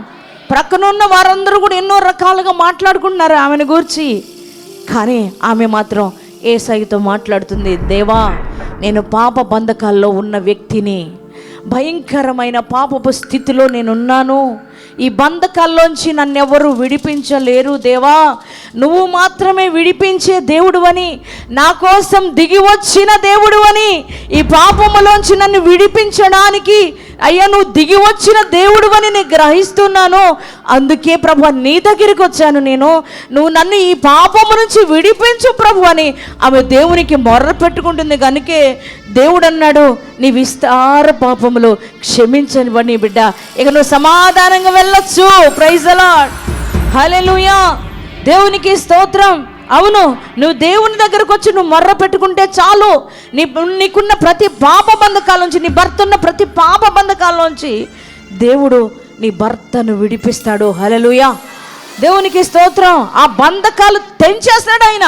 ప్రక్కనున్న వారందరూ కూడా ఎన్నో రకాలుగా మాట్లాడుకుంటున్నారు ఆమెను గూర్చి, కానీ ఆమె మాత్రం యేసయ్యతో మాట్లాడుతుంది, దేవా నేను పాప బంధకాల్లో ఉన్న వ్యక్తిని, భయంకరమైన పాపపు స్థితిలో నేనున్నాను, ఈ బంధకాల్లోంచి నన్నెవరు విడిపించలేరు దేవా, నువ్వు మాత్రమే విడిపించే దేవుడు అని, నా కోసం దిగి వచ్చిన దేవుడు అని, ఈ పాపములోంచి నన్ను విడిపించడానికి అయ్యా నువ్వు దిగి వచ్చిన దేవుడు అని నేను గ్రహిస్తున్నాను. అందుకే ప్రభు నీ దగ్గరికి వచ్చాను నేను, నువ్వు నన్ను ఈ పాపము నుంచి విడిపించు ప్రభు అని ఆమె దేవునికి మొర్ర పెట్టుకుంటుంది. కనుకే దేవుడు అన్నాడు, నీ విస్తార పాపములు క్షమించనివ్వని బిడ్డ, ఇక నువ్వు సమాధానంగా వెళ్ళొచ్చు. ప్రైజ్ ది లార్డ్, హల్లెలూయా, దేవునికి స్తోత్రం. అవును, నువ్వు దేవుని దగ్గరకు వచ్చి నువ్వు మొర్ర పెట్టుకుంటే చాలు, నీకున్న ప్రతి పాప బంధకాల నుంచి, నీ భర్త ఉన్న ప్రతి పాప బంధకాల నుంచి దేవుడు నీ భర్తను విడిపిస్తాడు. హల్లెలూయా, దేవునికి స్తోత్రం. ఆ బంధకాలు తెంచేస్తాడు ఆయన.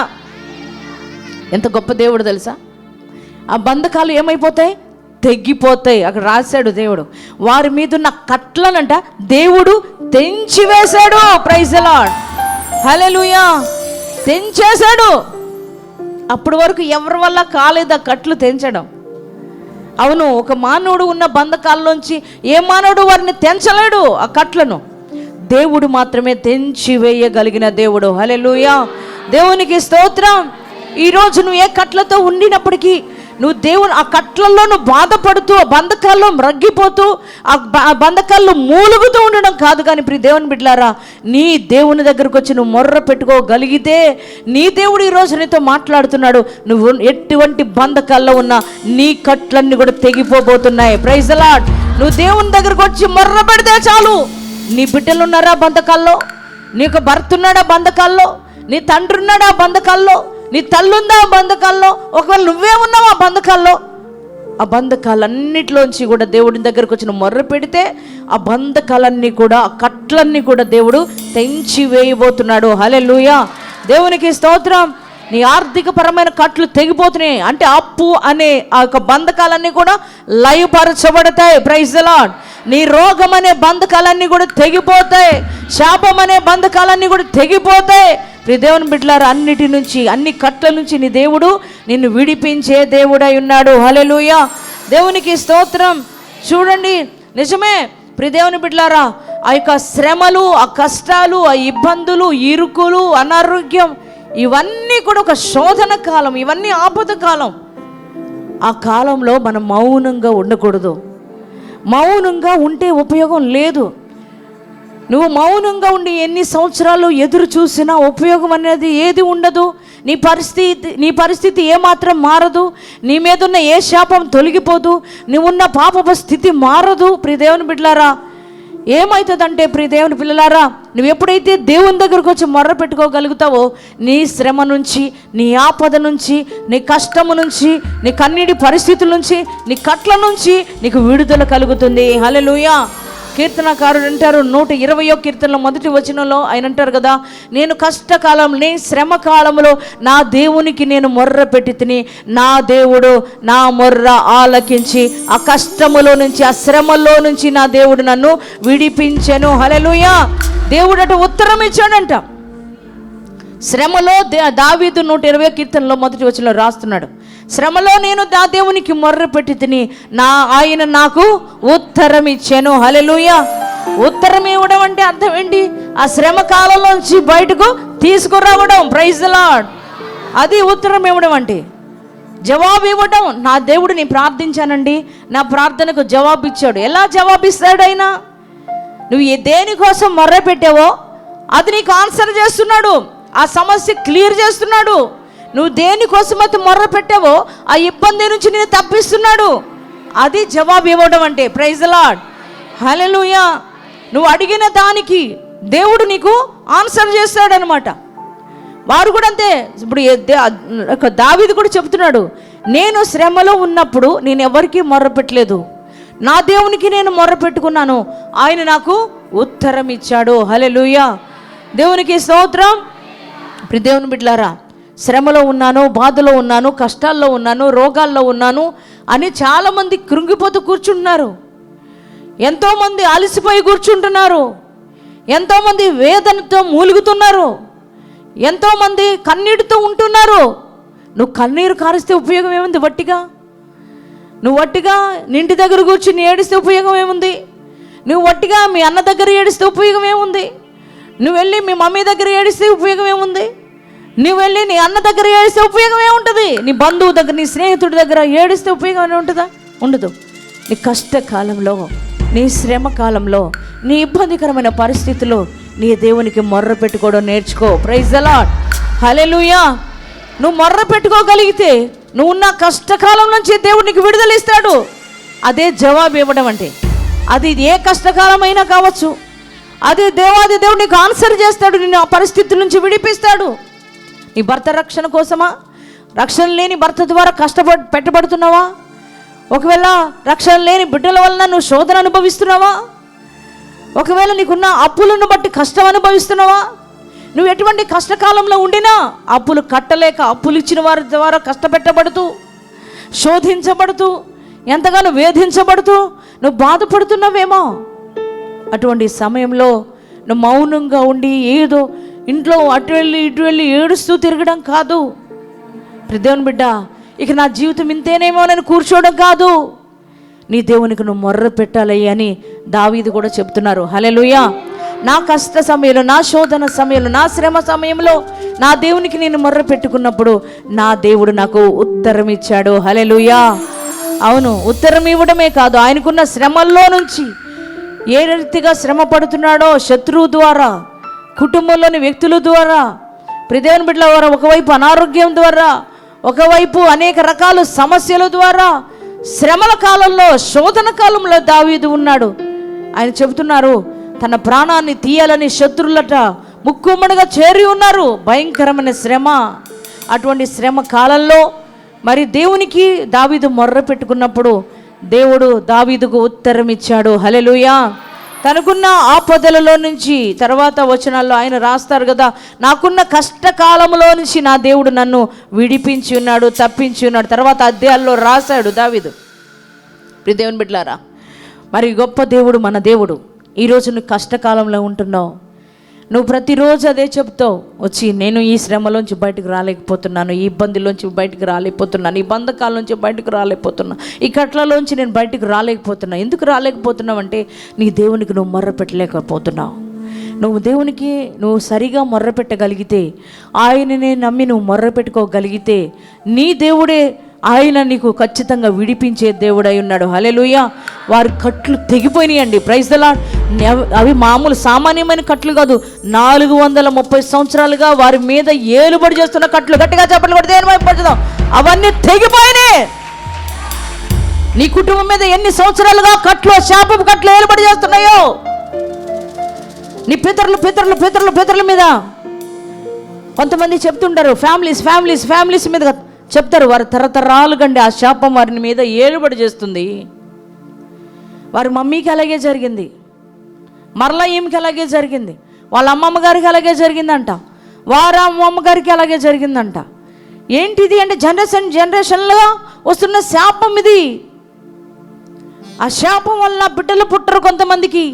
ఎంత గొప్ప దేవుడు తెలుసా. ఆ బంధకాలు ఏమైపోతాయి? తెగిపోతాయి. అక్కడ రాశాడు దేవుడు, వారి మీద ఉన్న కట్లనంట దేవుడు తెంచివేశాడు. ప్రైజ్ ది లార్డ్, హల్లెలూయా, తెంచేశాడు. అప్పటి వరకు ఎవరి వల్ల కాలేదు ఆ కట్లు తెంచడం. అవును, ఒక మానవుడు ఉన్న బంధకాల్లోంచి ఏ మానవుడు వారిని తెంచలేడు. ఆ కట్లను దేవుడు మాత్రమే తెంచివేయగలిగిన దేవుడు. హల్లెలూయా, దేవునికి స్తోత్రం. ఈరోజు నువ్వు ఏ కట్లతో ఉండినప్పటికీ నువ్వు దేవుని ఆ కట్లలో నువ్వు బాధపడుతూ, ఆ బంధకాల్లో రగ్గిపోతూ, ఆ బంధకాల్లో మూలుగుతూ ఉండడం కాదు. కానీ ప్రియ దేవుని బిడ్డలారా, నీ దేవుని దగ్గరకు వచ్చి నువ్వు మొర్ర పెట్టుకోగలిగితే నీ దేవుడు ఈరోజు నీతో మాట్లాడుతున్నాడు. నువ్వు ఎటువంటి బంధకాల్లో ఉన్నా నీ కట్లన్నీ కూడా తెగిపోబోతున్నాయి. Praise the lord. నువ్వు దేవుని దగ్గరకు వచ్చి మొర్ర పెడితే చాలు. నీ బిడ్డలు ఉన్నారా బంధకాల్లో? నీకు భర్త ఉన్నాడా బంధకాల్లో? నీ తండ్రి ఉన్నాడా బంధకాల్లో? నీ తల్లుందా బంధకాల్లో? ఒకవేళ నువ్వే ఉన్నావు ఆ బంధకాల్లో, ఆ బంధకాలన్నిటిలోంచి కూడా దేవుడి దగ్గరకు వచ్చిన మొర్ర పెడితే ఆ బంధకాలన్నీ కూడా, ఆ కట్లన్నీ కూడా దేవుడు తెంచి వేయబోతున్నాడు. హల్లెలూయా, దేవునికి స్తోత్రం. నీ ఆర్థిక పరమైన కట్లు తెగిపోతున్నాయి అంటే అప్పు అనే ఆ యొక్క బంధకాలన్నీ కూడా లయపరచబడతాయి. Praise the lord. నీ రోగం అనే బంధకాలన్నీ కూడా తెగిపోతాయి. శాపం అనే బంధకాలన్నీ కూడా తెగిపోతాయి. ప్రియ దేవుని బిడ్డలారా, అన్నిటి నుంచి, అన్ని కట్ల నుంచి నీ దేవుడు నిన్ను విడిపించే దేవుడై ఉన్నాడు. హల్లెలూయా, దేవునికి స్తోత్రం. చూడండి, నిజమే ప్రియ దేవుని బిడ్డలారా, ఆ యొక్క శ్రమలు, ఆ కష్టాలు, ఆ ఇబ్బందులు, ఇరుకులు, అనారోగ్యం, ఇవన్నీ కూడా ఒక శోధన కాలం, ఇవన్నీ ఆపద కాలం. ఆ కాలంలో మనం మౌనంగా ఉండకూడదు. మౌనంగా ఉంటే ఉపయోగం లేదు. నువ్వు మౌనంగా ఉండి ఎన్ని సంవత్సరాలు ఎదురు చూసినా ఉపయోగం అనేది ఏది ఉండదు. నీ పరిస్థితి ఏమాత్రం మారదు. నీ మీద ఉన్న ఏ శాపం తొలగిపోదు. నువ్వున్న పాపపు స్థితి మారదు. ప్రియ దేవుని బిడ్డలారా, ఏమవుతుందంటే ప్రియ దేవుని పిల్లలారా, నువ్వు ఎప్పుడైతే దేవుని దగ్గరకు వచ్చి మొర్ర పెట్టుకోగలుగుతావో నీ శ్రమ నుంచి, నీ ఆపద నుంచి, నీ కష్టము నుంచి, నీ కన్నీటి పరిస్థితుల నుంచి, నీ కట్ల నుంచి నీకు విడుదల కలుగుతుంది. హల్లెలూయా. కీర్తనకారుడు అంటారు 120వ కీర్తనలో మొదటి వచనంలో ఆయన అంటారు కదా, నేను కష్టకాలంలో, శ్రమ కాలంలో నా దేవునికి నేను మొర్ర పెట్టి తిని, నా దేవుడు నా మొర్ర ఆలకించి ఆ కష్టములో నుంచి, ఆ శ్రమలో నుంచి నా దేవుడు నన్ను విడిపించెను. హల్లెలూయా. దేవుడు అటు ఉత్తరం ఇచ్చాడంట. శ్రమలో దావీదు 120వ కీర్తనలో మొదటి వచనంలో రాస్తున్నాడు, శ్రమలో నేను నా దేవునికి మొర్ర పెట్టి తిని ఆయన నాకు ఉత్తరం ఇచ్చాను. హల్లెలూయా. ఉత్తరం ఇవ్వడం అంటే అర్థం ఏంటి? ఆ శ్రమ కాలంలోంచి బయటకు తీసుకురావడం. Praise the lord. అది ఉత్తరం ఇవ్వడం అంటే. జవాబు ఇవ్వడం. నా దేవుడు నీ ప్రార్థించానండి, నా ప్రార్థనకు జవాబు ఇచ్చాడు. ఎలా జవాబిస్తాడు ఆయన? నువ్వు దేనికోసం మొర్ర పెట్టావో అది నీకు ఆన్సర్ చేస్తున్నాడు. ఆ సమస్య క్లియర్ చేస్తున్నాడు. నువ్వు దేనికోసం అయితే మొర్ర పెట్టావో ఆ ఇబ్బంది నుంచి నేను తప్పిస్తున్నాడు. అది జవాబు ఇవ్వడం అంటే. Praise the lord, hallelujah. నువ్వు అడిగిన దానికి దేవుడు నీకు ఆన్సర్ చేస్తాడనమాట. వారు కూడా అంతే. ఇప్పుడు దావీదు కూడా చెప్తున్నాడు, నేను శ్రమలో ఉన్నప్పుడు నేను ఎవరికీ మొర్ర పెట్టలేదు, నా దేవునికి నేను మొర్ర పెట్టుకున్నాను, ఆయన నాకు ఉత్తరం ఇచ్చాడు. హల్లెలూయా, దేవునికి స్తోత్రం. ప్రియ దేవుని బిడ్డలారా, శ్రమలో ఉన్నాను, బాధలో ఉన్నాను, కష్టాల్లో ఉన్నాను, రోగాల్లో ఉన్నాను అని చాలామంది కృంగిపోతూ కూర్చుంటున్నారు. ఎంతోమంది అలసిపోయి కూర్చుంటున్నారు. ఎంతోమంది వేదనతో మూలుగుతున్నారు. ఎంతోమంది కన్నీటితో ఉంటున్నారు. నువ్వు కన్నీరు కారిస్తే ఉపయోగం ఏముంది? నువ్వు వట్టిగా ఇంటి దగ్గర కూర్చుని ఏడిస్తే ఉపయోగం ఏముంది? నువ్వు వట్టిగా మీ అన్న దగ్గర ఏడిస్తే ఉపయోగం ఏముంది? నువ్వు వెళ్ళి మీ మమ్మీ దగ్గర ఏడిస్తే ఉపయోగం ఏముంది? నువ్వు వెళ్ళి నీ అన్న దగ్గర ఏడిస్తే ఉపయోగం ఏముంటుంది? నీ బంధువు దగ్గర, నీ స్నేహితుడి దగ్గర ఏడిస్తే ఉపయోగం ఏమైనా ఉంటుందా? ఉండదు. నీ కష్టకాలంలో, నీ శ్రమ కాలంలో, నీ ఇబ్బందికరమైన పరిస్థితుల్లో నీ దేవునికి మొర్ర పెట్టుకోవడం నేర్చుకో. Praise the lord, hallelujah. నువ్వు మొర్ర పెట్టుకోగలిగితే నువ్వు ఉన్న కష్టకాలం నుంచి దేవుడు నీకు విడుదల ఇస్తాడు. అదే జవాబు ఇవ్వడం అంటే. అది ఏ కష్టకాలమైనా కావచ్చు, అదే దేవాది దేవుడు నీకు ఆన్సర్ చేస్తాడు, నిన్ను ఆ పరిస్థితుల నుంచి విడిపిస్తాడు. నీ భర్త రక్షణ కోసమా? రక్షణ లేని భర్త ద్వారా పెట్టబడుతున్నావా? ఒకవేళ రక్షణ లేని బిడ్డల వలన నువ్వు శోధన అనుభవిస్తున్నావా? ఒకవేళ నీకున్న అప్పులను బట్టి కష్టం అనుభవిస్తున్నావా? నువ్వు ఎటువంటి కష్టకాలంలో ఉండినా అప్పులు కట్టలేక అప్పులు ఇచ్చిన వారి ద్వారా కష్టపెట్టబడుతూ, శోధించబడుతూ, ఎంతగానో వేధించబడుతూ నువ్వు బాధపడుతున్నావేమో. అటువంటి సమయంలో నువ్వు మౌనంగా ఉండి ఏదో ఇంట్లో అటు వెళ్ళి ఇటు వెళ్ళి ఏడుస్తూ తిరగడం కాదు. దేవుని బిడ్డ, ఇక నా జీవితం ఇంతేనేమో అని కూర్చోవడం కాదు. నీ దేవునికి నువ్వు మొర్ర పెట్టాలి అని దావీదు కూడా చెప్తున్నారు. హల్లెలూయా. నా కష్ట సమయంలో, నా శోధన సమయంలో, నా శ్రమ సమయంలో నా దేవునికి నేను మొర్ర పెట్టుకున్నప్పుడు నా దేవుడు నాకు ఉత్తరం ఇచ్చాడు. హల్లెలూయా. అవును, ఉత్తరం ఇవ్వడమే కాదు, ఆయనకున్న శ్రమల్లో నుంచి ఏ రీతిగా శ్రమ పడుతున్నాడో శత్రువు ద్వారా, కుటుంబంలోని వ్యక్తుల ద్వారా, దేవుని బిడ్డల ద్వారా, ఒకవైపు అనారోగ్యం ద్వారా, ఒకవైపు అనేక రకాల సమస్యల ద్వారా, శ్రమల కాలంలో, శోధన కాలంలో దావీదు ఉన్నాడు. ఆయన చెబుతున్నారు, తన ప్రాణాన్ని తీయాలని శత్రువులట ముక్కుమ్మడిగా చేరి ఉన్నారు. భయంకరమైన శ్రమ. అటువంటి శ్రమ కాలంలో మరి దేవునికి దావీదు మొర్ర పెట్టుకున్నప్పుడు దేవుడు దావీదుకు ఉత్తరం ఇచ్చాడు. హల్లెలూయా. తనకున్న ఆపదలలో నుంచి తర్వాత వచనాల్లో ఆయన రాస్తారు కదా, నాకున్న కష్టకాలంలో నుంచి నా దేవుడు నన్ను విడిపించి ఉన్నాడు, తప్పించి ఉన్నాడు. తర్వాత అధ్యాయాల్లో రాశాడు దావీదు. దేవుని బిడ్డలారా, మరి గొప్ప దేవుడు మన దేవుడు. ఈరోజు నువ్వు కష్టకాలంలో ఉంటున్నావు, నువ్వు ప్రతిరోజు అదే చెప్తావు, వచ్చి నేను ఈ శ్రమలోంచి బయటకు రాలేకపోతున్నాను, ఈ ఇబ్బందిలోంచి బయటకు రాలేకపోతున్నాను, ఈ బంధకాల నుంచి బయటకు రాలేకపోతున్నాను, ఈ కట్లలోంచి నేను బయటకు రాలేకపోతున్నా. ఎందుకు రాలేకపోతున్నావు అంటే నీ దేవునికి నువ్వు మొర్ర పెట్టలేకపోతున్నావు. నువ్వు దేవునికి నువ్వు సరిగా మొర్ర పెట్టగలిగితే, ఆయననే నమ్మి నువ్వు మొర్ర పెట్టుకోగలిగితే నీ దేవుడే ఆయన నీకు ఖచ్చితంగా విడిపించే దేవుడై ఉన్నాడు. హల్లెలూయా. వారి కట్లు తెగిపోయినాయండి. Praise the lord. అవి మామూలు సామాన్యమైన కట్లు కాదు, 430 సంవత్సరాలుగా వారి మీద ఏలుబడి చేస్తున్న కట్లు. గట్టిగా చెప్పండి, కూడా దేని వైపు పడుతుందాం. అవన్నీ తెగిపోయినాయి. నీ కుటుంబం మీద ఎన్ని సంవత్సరాలుగా కట్లు, శాపపు కట్లు ఏలుబడి చేస్తున్నాయో, నీ పితరుల మీద కొంతమంది చెప్తుంటారు, ఫ్యామిలీస్ మీద చెప్తారు. వారి తరతరాలుగండి ఆ శాపం వారిని మీద ఏలుబడి చేస్తుంది. వారి మమ్మీకి అలాగే జరిగింది, మరలా ఈమెకి అలాగే జరిగింది, వాళ్ళ అమ్మమ్మ గారికి అలాగే జరిగిందంట, వారి అమ్మమ్మ గారికి అలాగే జరిగిందంట. ఏంటిది అంటే జనరేషన్లుగా వస్తున్న శాపం ఇది. ఆ శాపం వల్ల బిడ్డలు పుట్టరు కొంతమందికి,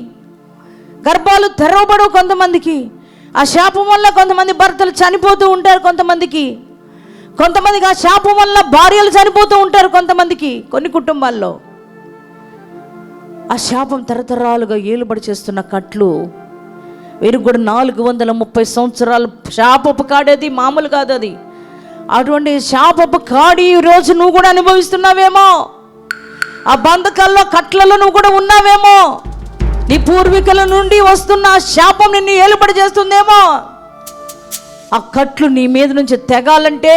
గర్భాలు తెరవబడవు కొంతమందికి. ఆ శాపం వల్ల కొంతమంది భర్తలు చనిపోతూ ఉంటారు కొంతమందికి ఆ శాపం వల్ల భార్యలు చనిపోతూ ఉంటారు కొంతమందికి. కొన్ని కుటుంబాల్లో ఆ శాపం తరతరాలుగా ఏలుబడి చేస్తున్న కట్లు. వీరికి కూడా 430 సంవత్సరాలు శాపపు కాడేది మామూలు కాదు అది. అటువంటి శాపపు కాడి ఈరోజు నువ్వు కూడా అనుభవిస్తున్నావేమో. ఆ బంధకాల్లో, కట్లలో నువ్వు కూడా ఉన్నావేమో. నీ పూర్వీకుల నుండి వస్తున్న ఆ శాపం నిన్ను ఏలుబడి చేస్తుందేమో. ఆ కట్లు నీ మీద నుంచి తెగాలంటే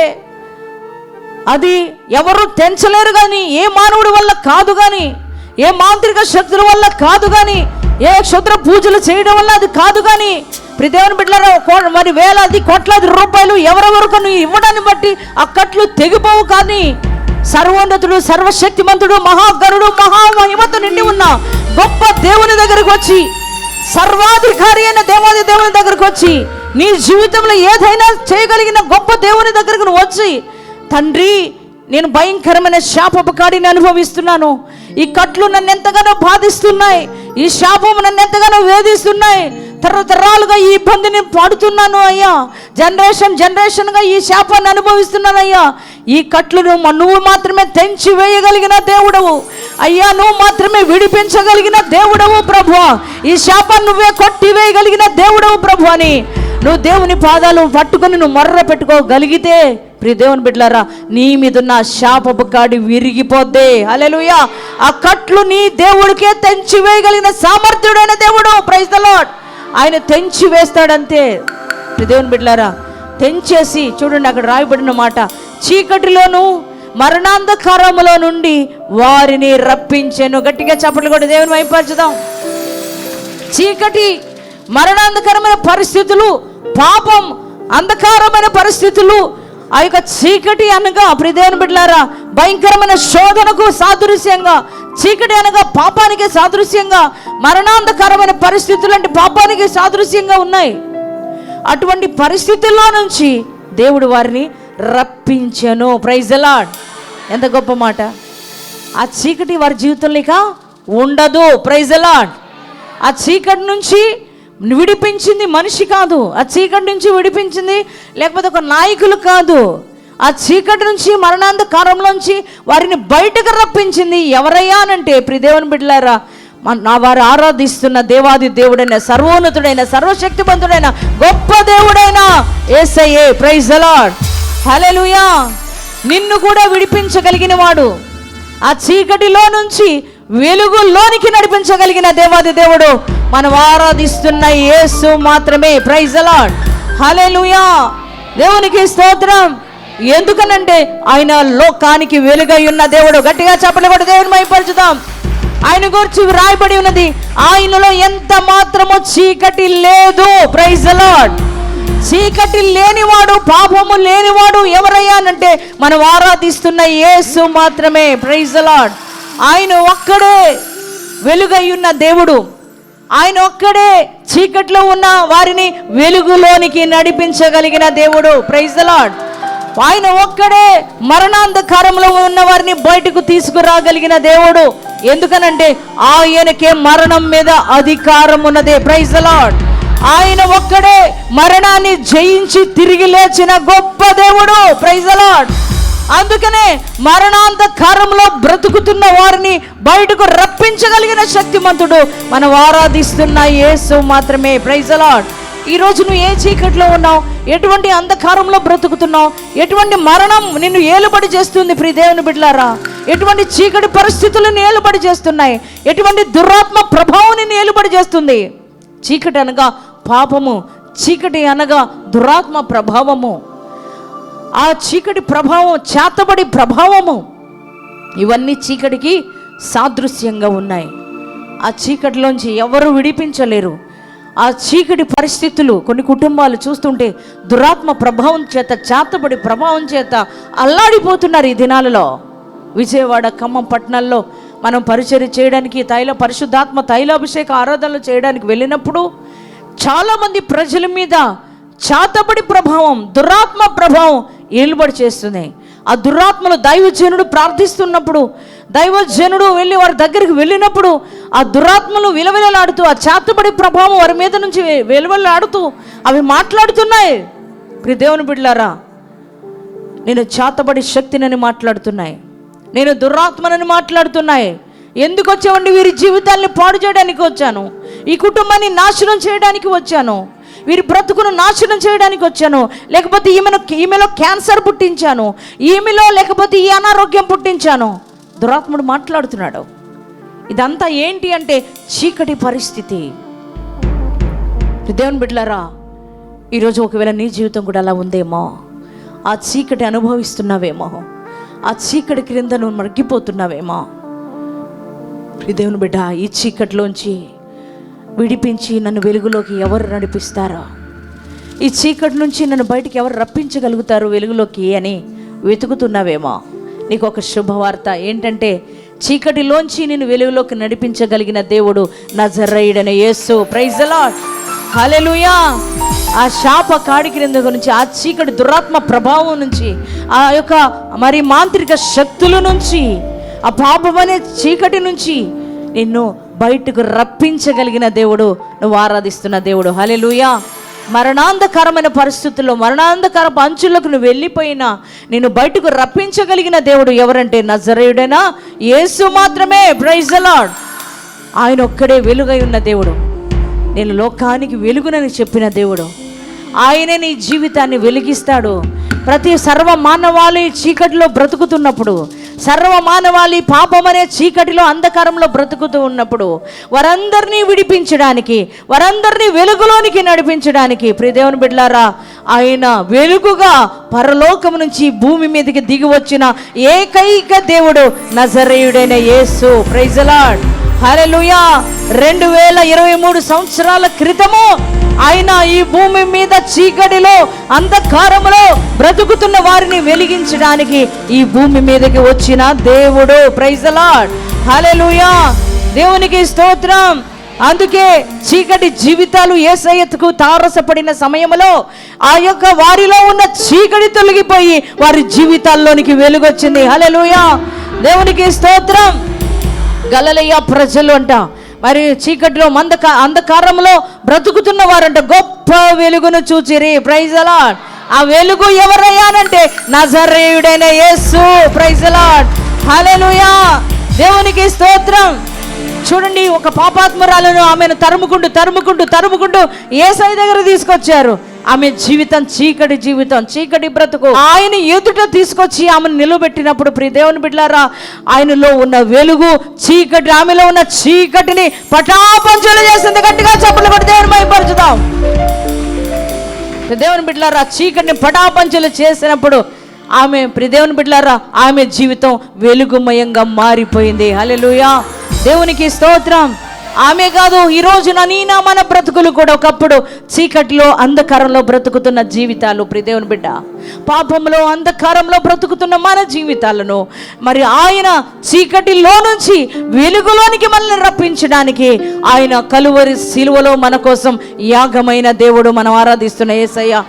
అది ఎవరు తెంచలేరు కానీ, ఏ మానవుడి వల్ల కాదు కానీ, ఏ మాంత్రిక శక్తుల వల్ల కాదు కానీ, ఏ క్షుద్ర పూజలు చేయడం వల్ల అది కాదు కానీ, దేవుని బిడ్డలారా, మరి వేలాది కోట్లాది రూపాయలు ఎవరెవరికి నువ్వు ఇవ్వడాన్ని బట్టి ఆ కట్లు తెగిపోవు. కానీ సర్వోన్నతుడు, సర్వశక్తిమంతుడు, మహాగరుడు, మహామహిమతో నిండి ఉన్న గొప్ప దేవుని దగ్గరకు వచ్చి, సర్వాధికారి అయిన దేవాది దేవుని దగ్గరకు వచ్చి, నీ జీవితంలో ఏదైనా చేయగలిగిన గొప్ప దేవుని దగ్గరకు నువ్వు వచ్చి, తండ్రి నేను భయంకరమైన శాపపు కాడిని అనుభవిస్తున్నాను, ఈ కట్లు నన్ను ఎంతగానో బాధిస్తున్నాయి, ఈ శాపము నన్ను ఎంతగానో వేధిస్తున్నాయి, తరతరాలుగా ఈ ఇబ్బందిని పడుతున్నాను అయ్యా, జనరేషన్గా ఈ శాపాన్ని అనుభవిస్తున్నాను అయ్యా. ఈ కట్లను నువ్వు మాత్రమే తెంచి వేయగలిగిన దేవుడవు అయ్యా, నువ్వు మాత్రమే విడిపించగలిగిన దేవుడవు ప్రభువా. ఈ శాపాన్ని నువ్వే కొట్టివేయగలిగిన దేవుడవు ప్రభు అని నువ్వు దేవుని పాదాలు పట్టుకొని నువ్వు మొర్ర పెట్టుకోగలిగితే ప్రియ దేవుని బిడ్డలారా, నీ మీదున్న శాపపు కాడి విరిగిపోద్ది. హల్లెలూయా. ఆ కట్లు నీ దేవుడికే తెంచి వేయగలిగిన సామర్థ్యుడైన దేవుడు. Praise the lord. ఆయన తెంచి వేస్తాడంతే. ప్రియ దేవుని బిడ్డలారా, తెంచేసి చూడండి, అక్కడ రాయబడిన మాట, చీకటిలోను మరణాంధకారములో నుండి వారిని రప్పించెను. గట్టిగా చప్పట్లు కూడా దేవుని వైపరచుదాం. చీకటి, మరణాంధకరమైన పరిస్థితులు, పాపం, అంధకారమైన పరిస్థితులు, ఆ యొక్క చీకటి అనగా ప్రియ దేవుని బిడ్డలారా భయంకరమైన శోధనకు సాదృశ్యంగా, చీకటి అనగా పాపానికి సాదృశ్యంగా, మరణాంధకరమైన పరిస్థితులు అంటే పాపానికి సాదృశ్యంగా ఉన్నాయి. అటువంటి పరిస్థితుల్లో నుంచి దేవుడు వారిని రప్పించెను. Praise the lord. ఎంత గొప్ప మాట. ఆ చీకటి వారి జీవితంలో ఇక ఉండదు. Praise the lord. ఆ చీకటి నుంచి విడిపించింది మనిషి కాదు, ఆ చీకటి నుంచి విడిపించింది లేకపోతే ఒక నాయకులు కాదు, ఆ చీకటి నుంచి మరణాంధకారంలోంచి వారిని బయటకు రప్పించింది ఎవరయ్యా అనంటే ప్రియ దేవుని బిడ్డలారా, నా వారు ఆరాధిస్తున్న దేవాది దేవుడైన, సర్వోన్నతుడైన, సర్వశక్తివంతుడైన, గొప్ప దేవుడైన యేసయ్యే. Praise the lord. హల్లెలూయా. నిన్ను కూడా విడిపించగలిగిన వాడు, ఆ చీకటిలో నుంచి వెలుగులోనికి నడిపించగలిగిన దేవాది దేవుడు మనం ఆరాధిస్తున్న యేసు మాత్రమే. Praise the lord. హల్లెలూయా. దేవునికి స్తోత్రం. ఎందుకనంటే ఆయన లోకానికి వెలుగై ఉన్న దేవుడు. గట్టిగా చప్పట్లు కొట్టి దేవుని మహిమపరచుదాం. ఆయన గురించి రాయబడి ఉన్నది, ఆయనలో ఎంత మాత్రము చీకటి లేదు. Praise the lord. చీకటి లేనివాడు, పాపము లేనివాడు ఎవరయ్యా అంటే మనం ఆరాధిస్తున్న యేసు మాత్రమే. Praise the lord. ఆయన ఒక్కడే వెలుగై ఉన్న దేవుడు, ఆయన ఒక్కడే చీకట్లో ఉన్న వారిని వెలుగులోనికి నడిపించగలిగిన దేవుడు. Praise the lord. ఆయన ఒక్కడే మరణాంధకారంలో ఉన్న వారిని బయటకు తీసుకురాగలిగిన దేవుడు. ఎందుకనంటే ఆయనకే మరణం మీద అధికారం ఉన్నదే. Praise the lord. ఆయన ఒక్కడే మరణాన్ని జయించి తిరిగి లేచిన గొప్ప దేవుడు. Praise the lord. అందుకనే మరణాంధకారంలో బ్రతుకుతున్న వారిని బయటకు రప్పించగలిగిన శక్తిమంతుడు మనం ఆరాధిస్తున్న యేసు మాత్రమే. Praise the lord. ఈరోజు నువ్వు ఏ చీకట్లో ఉన్నావు, ఎటువంటి అంధకారంలో బ్రతుకుతున్నావు, ఎటువంటి మరణం నిన్ను ఏలుబడి చేస్తుంది ప్రియ దేవుని బిడ్డలారా, ఎటువంటి చీకటి పరిస్థితులను ఏలుబడి చేస్తున్నాయి, ఎటువంటి దురాత్మ ప్రభావం నిన్ను ఏలుబడి చేస్తుంది. చీకటి అనగా పాపము, చీకటి అనగా దురాత్మ ప్రభావము, ఆ చీకటి ప్రభావం, చేతబడి ప్రభావము, ఇవన్నీ చీకటికి సాదృశ్యంగా ఉన్నాయి. ఆ చీకటిలోంచి ఎవరు విడిపించలేరు. ఆ చీకటి పరిస్థితులు కొన్ని కుటుంబాలు చూస్తుంటే దురాత్మ ప్రభావం చేత, చేతబడి ప్రభావం చేత అల్లాడిపోతున్నారు ఈ దినాలలో. విజయవాడ, ఖమ్మం పట్టణాల్లో మనం పరిచర్య చేయడానికి పరిశుద్ధాత్మ తైలాభిషేక ఆరాధనలు చేయడానికి వెళ్ళినప్పుడు చాలామంది ప్రజల మీద చేతబడి ప్రభావం, దురాత్మ ప్రభావం ఏలుబడి చేస్తున్నాయి. ఆ దురాత్మలు దైవజనుడు ప్రార్థిస్తున్నప్పుడు, దైవజనుడు వెళ్ళి వారి దగ్గరికి వెళ్ళినప్పుడు ఆ దురాత్మలు విలవిలలాడుతూ, ఆ చేతబడి ప్రభావం వారి మీద నుంచి విలవిలలాడుతూ అవి మాట్లాడుతున్నాయి. ప్రియ దేవుని బిడ్డలారా, నేను చేతబడి శక్తినని మాట్లాడుతున్నాయి, నేను దురాత్మనని మాట్లాడుతున్నాయి. ఎందుకు వచ్చావండి? వీరి జీవితాన్ని పాడు చేయడానికి వచ్చాను, ఈ కుటుంబాన్ని నాశనం చేయడానికి వచ్చాను, వీరి బ్రతుకును నాశనం చేయడానికి వచ్చాను, లేకపోతే ఈమెలో క్యాన్సర్ పుట్టించాను, ఈమెలో లేకపోతే ఈ అనారోగ్యం పుట్టించాను. దురాత్ముడు మాట్లాడుతున్నాడు. ఇదంతా ఏంటి అంటే చీకటి పరిస్థితి. దేవుని బిడ్డలారా, ఈరోజు ఒకవేళ నీ జీవితం కూడా అలా ఉందేమో, ఆ చీకటి అనుభవిస్తున్నావేమో, ఆ చీకటి క్రింద నువ్వు మగ్గిపోతున్నావేమో. దేవుని బిడ్డ, ఈ చీకటిలోంచి విడిపించి నన్ను వెలుగులోకి ఎవరు నడిపిస్తారో, ఈ చీకటి నుంచి నన్ను బయటికి ఎవరు రప్పించగలుగుతారు వెలుగులోకి అని వెతుకుతున్నావేమో. నీకు ఒక శుభవార్త ఏంటంటే, చీకటిలోంచి నేను వెలుగులోకి నడిపించగలిగిన దేవుడు నజరేయుడైన Yesu. Praise the lord. Hallelujah. ఆ శాప కాడి క్రింద నుంచి, ఆ చీకటి దురాత్మ ప్రభావం నుంచి, ఆ యొక్క మాంత్రిక శక్తుల నుంచి, ఆ పాపం అనే చీకటి నుంచి నిన్ను బయటకు రప్పించగలిగిన దేవుడు, నువ్వు ఆరాధిస్తున్న దేవుడు. హల్లెలూయా. మరణాంధకరమైన పరిస్థితుల్లో, మరణాంధకరపు అంచులకు నువ్వు వెళ్ళిపోయినా నిన్ను బయటకు రప్పించగలిగిన దేవుడు ఎవరంటే నజరేయుడైన యేసు మాత్రమే. Praise the lord. ఆయన ఒక్కడే వెలుగై ఉన్న దేవుడు. నేను లోకానికి వెలుగునని చెప్పిన దేవుడు. ఆయనే నీ జీవితాన్ని వెలిగిస్తాడు. ప్రతి సర్వమానవాళి చీకటిలో బ్రతుకుతున్నప్పుడు, సర్వమానవాళి పాపమనే చీకటిలో అంధకారంలో బ్రతుకుతూ ఉన్నప్పుడు వారందరినీ విడిపించడానికి, వారందరినీ వెలుగులోనికి నడిపించడానికి ప్రియ దేవుని బిడ్డలారా, ఆయన వెలుగుగా పరలోకం నుంచి భూమి మీదకి దిగి వచ్చిన ఏకైక దేవుడు నజరేయుడైన Yesu. Praise the lord. Hallelujah. 2023 సంవత్సరాల క్రితము ఆయన ఈ భూమి మీద చీకటిలో అంధకారములో బ్రతుకుతున్న వారిని వెలిగించడానికి ఈ భూమి మీదకి వచ్చిన దేవుడు. Praise the lord. హల్లెలూయా. దేవునికి స్తోత్రం. అందుకే చీకటి జీవితాలు యేసయ్యకు తారసపడిన సమయంలో ఆ యొక్క వారిలో ఉన్న చీకటి తొలగిపోయి వారి జీవితాల్లోనికి వెలుగొచ్చింది. హల్లెలూయా. దేవునికి స్తోత్రం. గలిలయ ప్రజలు అంట మరి చీకటిలో అంధకారంలో బ్రతుకుతున్న వారంట గొప్ప వెలుగును చూచిరి. Praise the lord. ఆ వెలుగు ఎవరయ్యానంటే నజరేయుడైన Yesu. Praise the lord. Hallelujah. దేవునికి స్తోత్రం. చూడండి, ఒక పాపాత్మురాలను ఆమెను తరుముకుంటూ యేసయ్య దగ్గర తీసుకొచ్చారు. ఆమె జీవితం చీకటి జీవితం, చీకటి బ్రతుకు. ఆయన ఎదుట తీసుకొచ్చి ఆమెను నిలబెట్టినప్పుడు ప్రియ దేవుని బిడ్డలారా, ఆయనలో ఉన్న వెలుగు చీకటి, ఆమెలో ఉన్న చీకటిని పటాపంచలు చేసింది. గట్టిగా చప్పట్లు కొట్టి దేవుని మహిమపరచుదాం. దేవుని బిడ్డలారా, చీకటిని పటాపంచలు చేసినప్పుడు ఆమె ప్రియ దేవుని బిడ్డలారా, ఆమె జీవితం వెలుగుమయంగా మారిపోయింది. హల్లెలూయా. దేవునికి స్తోత్రం. ఆమె కాదు, ఈ రోజున నీనా మన బ్రతుకులు కూడా ఒకప్పుడు చీకటిలో అంధకారంలో బ్రతుకుతున్న జీవితాలు ప్రియ దేవుని బిడ్డ, పాపంలో అంధకారంలో బ్రతుకుతున్న మన జీవితాలను మరి ఆయన చీకటిలో నుంచి వెలుగులోనికి మనల్ని రప్పించడానికి ఆయన కలువరి సిలువలో మన కోసం యాగమైన దేవుడు. మనం ఆరాధిస్తున్న యేసయ్య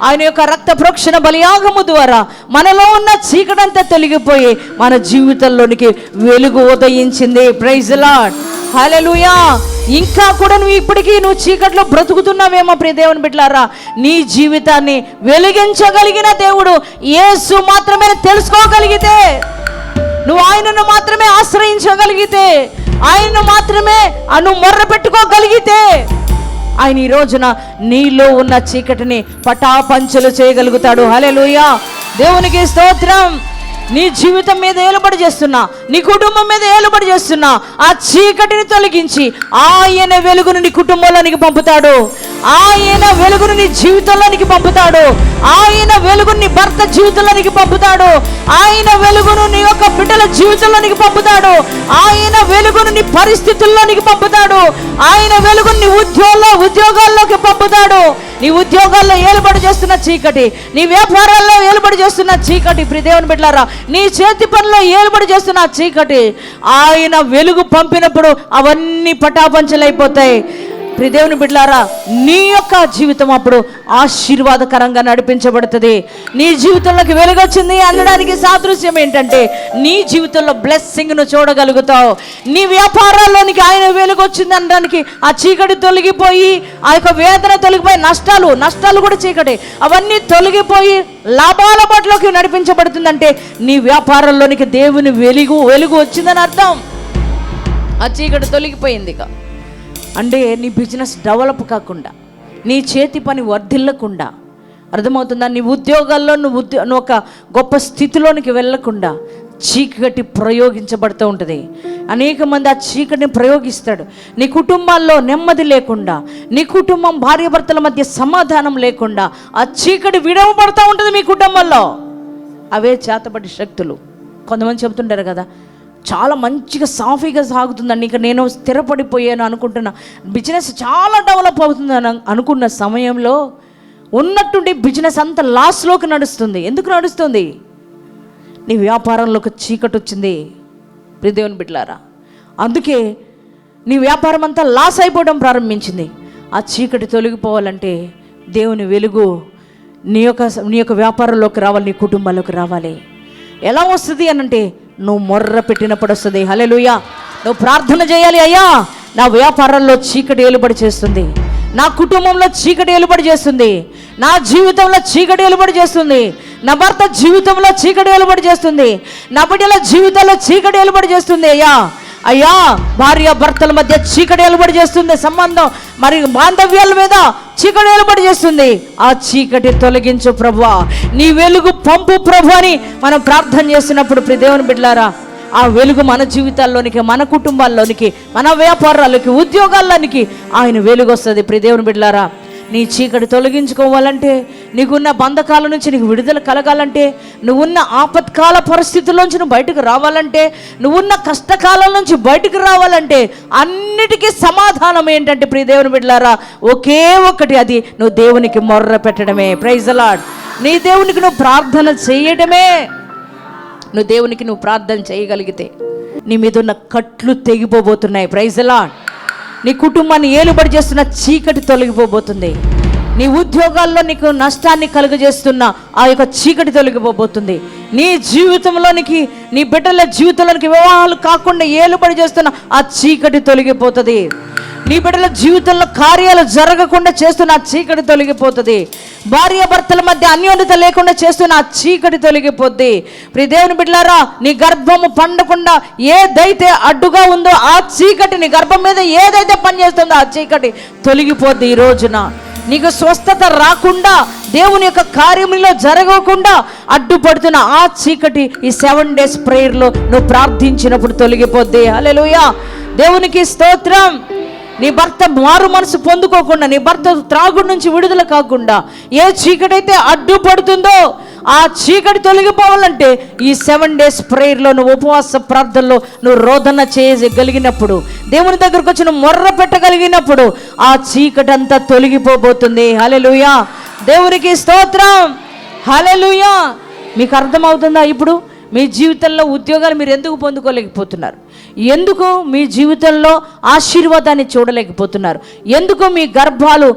ఆయన యొక్క రక్త ప్రోక్షణ బలియాగము ద్వారా మనలో ఉన్న చీకటంతా తొలగిపోయి మన జీవితంలోనికి వెలుగు ఉదయించింది. Praise the lord. హల్లెలూయా. ఇంకా కూడా నువ్వు చీకట్లో బ్రతుకుతున్నావేమో ప్రియ దేవుని బిడ్డలారా, నీ జీవితాన్ని వెలిగించగలిగిన దేవుడు యేసు మాత్రమే తెలుసుకోగలిగితే, నువ్వు ఆయనను మాత్రమే ఆశ్రయించగలిగితే, ఆయనను మాత్రమే నువ్వు మొర్ర పెట్టుకోగలిగితే ఆయన ఈ రోజున నీలో ఉన్న చీకటిని పటాపంచలు చేయగలుగుతాడు. హల్లెలూయా. దేవునికి స్తోత్రం. నీ జీవితం మీద ఏలుబడి చేస్తున్నా, నీ కుటుంబం మీద ఏలుబడి చేస్తున్నా, ఆ చీకటిని తొలగించి ఆయన వెలుగును నీ కుటుంబంలోనికి పంపుతాడు. ఆయన వెలుగును నీ జీవితంలోనికి పంపుతాడు. ఆయన వెలుగును నీ భర్త జీవితంలోనికి పంపుతాడు. ఆయన వెలుగును నీ యొక్క బిడ్డల జీవితంలోనికి పంపుతాడు. ఆయన వెలుగును నీ పరిస్థితుల్లోనికి పంపుతాడు. ఆయన వెలుగును నీ ఉద్యోగాల్లోకి పంపుతాడు. నీ ఉద్యోగాల్లో ఏలుబడి చేస్తున్న చీకటి, నీ వ్యాపారాల్లో ఏలుబడి చేస్తున్న చీకటి ప్రియ దేవుని బిడ్డలారా, నీ చేతి పనిలో ఏలుబడి చేస్తున్న చీకటి ఆయన వెలుగు పంపినప్పుడు అవన్నీ పటాపంచలైపోతాయి. ప్రియ దేవుని బిడ్డలారా, నీ యొక్క జీవితం అప్పుడు ఆశీర్వాదకరంగా నడిపించబడుతుంది. నీ జీవితంలోకి వెలుగొచ్చింది అనడానికి సాదృశ్యం ఏంటంటే నీ జీవితంలో బ్లెస్సింగ్ను చూడగలుగుతావు. నీ వ్యాపారాల్లోనికి ఆయన వెలుగొచ్చింది అనడానికి ఆ చీకటి తొలగిపోయి, ఆ యొక్క వేదన తొలగిపోయి, నష్టాలు కూడా చీకటి అవన్నీ తొలగిపోయి లాభాల పట్లోకి నడిపించబడుతుందంటే నీ వ్యాపారంలోనికి దేవుని వెలుగు వచ్చిందని అర్థం. ఆ చీకటి తొలగిపోయింది. అంటే నీ బిజినెస్ డెవలప్ కాకుండా, నీ చేతి పని వర్ధిల్లకుండా, అర్థమవుతుందా? నీ ఉద్యోగాల్లో నువ్వు ఒక గొప్ప స్థితిలోనికి వెళ్ళకుండా చీకటి ప్రయోగించబడుతూ ఉంటుంది. అనేక మంది ఆ చీకటిని ప్రయోగిస్తాడు. నీ కుటుంబాల్లో నెమ్మది లేకుండా, నీ కుటుంబం భార్యాభర్తల మధ్య సమాధానం లేకుండా ఆ చీకటి విడవబడుతూ ఉంటుంది మీ కుటుంబంలో. అవే చేతబడి శక్తులు. కొంతమంది చెబుతుంటారు కదా, చాలా మంచిగా సాఫీగా సాగుతుందండి, ఇక నేను స్థిరపడిపోయాను అనుకుంటున్నా, బిజినెస్ చాలా డెవలప్ అవుతుందని అనుకున్న సమయంలో ఉన్నట్టుండి బిజినెస్ అంతా లాస్లోకి నడుస్తుంది. ఎందుకు నడుస్తుంది? నీ వ్యాపారంలోకి చీకటి వచ్చింది ప్రియ దేవుని బిడ్డలారా. అందుకే నీ వ్యాపారం అంతా లాస్ అయిపోవడం ప్రారంభించింది. ఆ చీకటి తొలగిపోవాలంటే దేవుని వెలుగు నీ యొక్క వ్యాపారంలోకి రావాలి, నీ కుటుంబాల్లోకి రావాలి. ఎలా వస్తుంది అనంటే నువ్వు మొర్ర పెట్టినప్పుడు వస్తుంది. హల్లెలూయా. నువ్వు ప్రార్థన చేయాలి. అయ్యా, నా వ్యాపారంలో చీకటి ఏలుబడి చేస్తుంది, నా కుటుంబంలో చీకటి ఏలుబడి చేస్తుంది, నా జీవితంలో చీకటి ఏలుబడి చేస్తుంది, నా భర్త జీవితంలో చీకటి ఏలుబడి చేస్తుంది, నా బిడ్డల జీవితంలో చీకటి ఏలుబడి చేస్తుంది. అయ్యా భార్య భర్తల మధ్య చీకటి ఏలుబడి చేస్తుంది, సంబంధం మరి బాంధవ్యాల మీద చీకటి ఏలుబడి చేస్తుంది. ఆ చీకటి తొలగించు ప్రభువా, నీ వెలుగు పంపు ప్రభు అని మనం ప్రార్థన చేస్తున్నప్పుడు ప్రియ దేవుని బిడ్డలారా, ఆ వెలుగు మన జీవితాల్లోనికి, మన కుటుంబాల్లోనికి, మన వ్యాపారాలకి, ఉద్యోగాల్లోనికి ఆయన వెలుగు వస్తుంది. ప్రియ దేవుని బిడ్డలారా, నీ చీకటి తొలగించుకోవాలంటే, నీకున్న బంధకాల నుంచి నీకు విడుదల కలగాలంటే, నువ్వున్న ఆపత్కాల పరిస్థితుల్లోంచి నువ్వు బయటకు రావాలంటే, నువ్వున్న కష్టకాలం నుంచి బయటకు రావాలంటే, అన్నిటికీ సమాధానం ఏంటంటే ప్రియ దేవుని బిడ్డలారా, ఒకే ఒకటి, అది నువ్వు దేవునికి మొర్ర పెట్టడమే. Praise the lord. నీ దేవునికి నువ్వు ప్రార్థన చేయడమే. నువ్వు దేవునికి నువ్వు ప్రార్థన చేయగలిగితే నీ మీద ఉన్న కట్లు తెగిపోబోతున్నాయి. Praise the lord. నీ కుటుంబాన్ని ఏలుబడి చేస్తున్న చీకటి తొలగిపోబోతుంది. నీ ఉద్యోగాల్లో నీకు నష్టాన్ని కలుగజేస్తున్న ఆ యొక్క చీకటి తొలగిపోబోతుంది. నీ జీవితంలోనికి, నీ బిడ్డల జీవితంలోనికి వివాహాలు కాకుండా ఏలుబడి చేస్తున్న ఆ చీకటి తొలగిపోతుంది. నీ బిడ్డల జీవితంలో కార్యాలు జరగకుండా చేస్తున్న ఆ చీకటి తొలగిపోతుంది. భార్య భర్తల మధ్య అన్యోన్యత లేకుండా చేస్తున్న ఆ చీకటి తొలగిపోద్ది. ప్రియ దేవుని బిడ్డలారా, నీ గర్భము పండకుండా ఏదైతే అడ్డుగా ఉందో ఆ చీకటి, నీ గర్భం మీద ఏదైతే పనిచేస్తుందో ఆ చీకటి తొలగిపోద్ది. ఈ రోజున నీకు స్వస్థత రాకుండా, దేవుని యొక్క కార్యములో జరగకుండా అడ్డుపడుతున్న ఆ చీకటి ఈ 7 days ప్రేయర్లో నువ్వు ప్రార్థించినప్పుడు తొలగిపోద్ది. హల్లెలూయా, దేవునికి స్తోత్రం. నీ భర్త మారు మనసు పొందుకోకుండా, నీ భర్త త్రాగుడు నుంచి విడుదల కాకుండా ఏ చీకటి అయితే అడ్డుపడుతుందో ఆ చీకటి తొలగిపోవాలంటే ఈ 7 days ప్రేయర్లో నువ్వు ఉపవాస ప్రార్థనలో నువ్వు రోదన చేయగలిగినప్పుడు, దేవుని దగ్గరకు వచ్చి నువ్వు మొర్ర పెట్టగలిగినప్పుడు ఆ చీకటి అంతా తొలగిపోబోతుంది. హల్లెలూయా, దేవునికి స్తోత్రం. హల్లెలూయా. మీకు అర్థమవుతుందా? ఇప్పుడు మీ జీవితంలో ఉద్యోగాలు మీరు ఎందుకు పొందుకోలేకపోతున్నారు? ఎందుకు మీ జీవితంలో ఆశీర్వాదాన్ని చూడలేకపోతున్నారు? ఎందుకు మీ గర్భాలు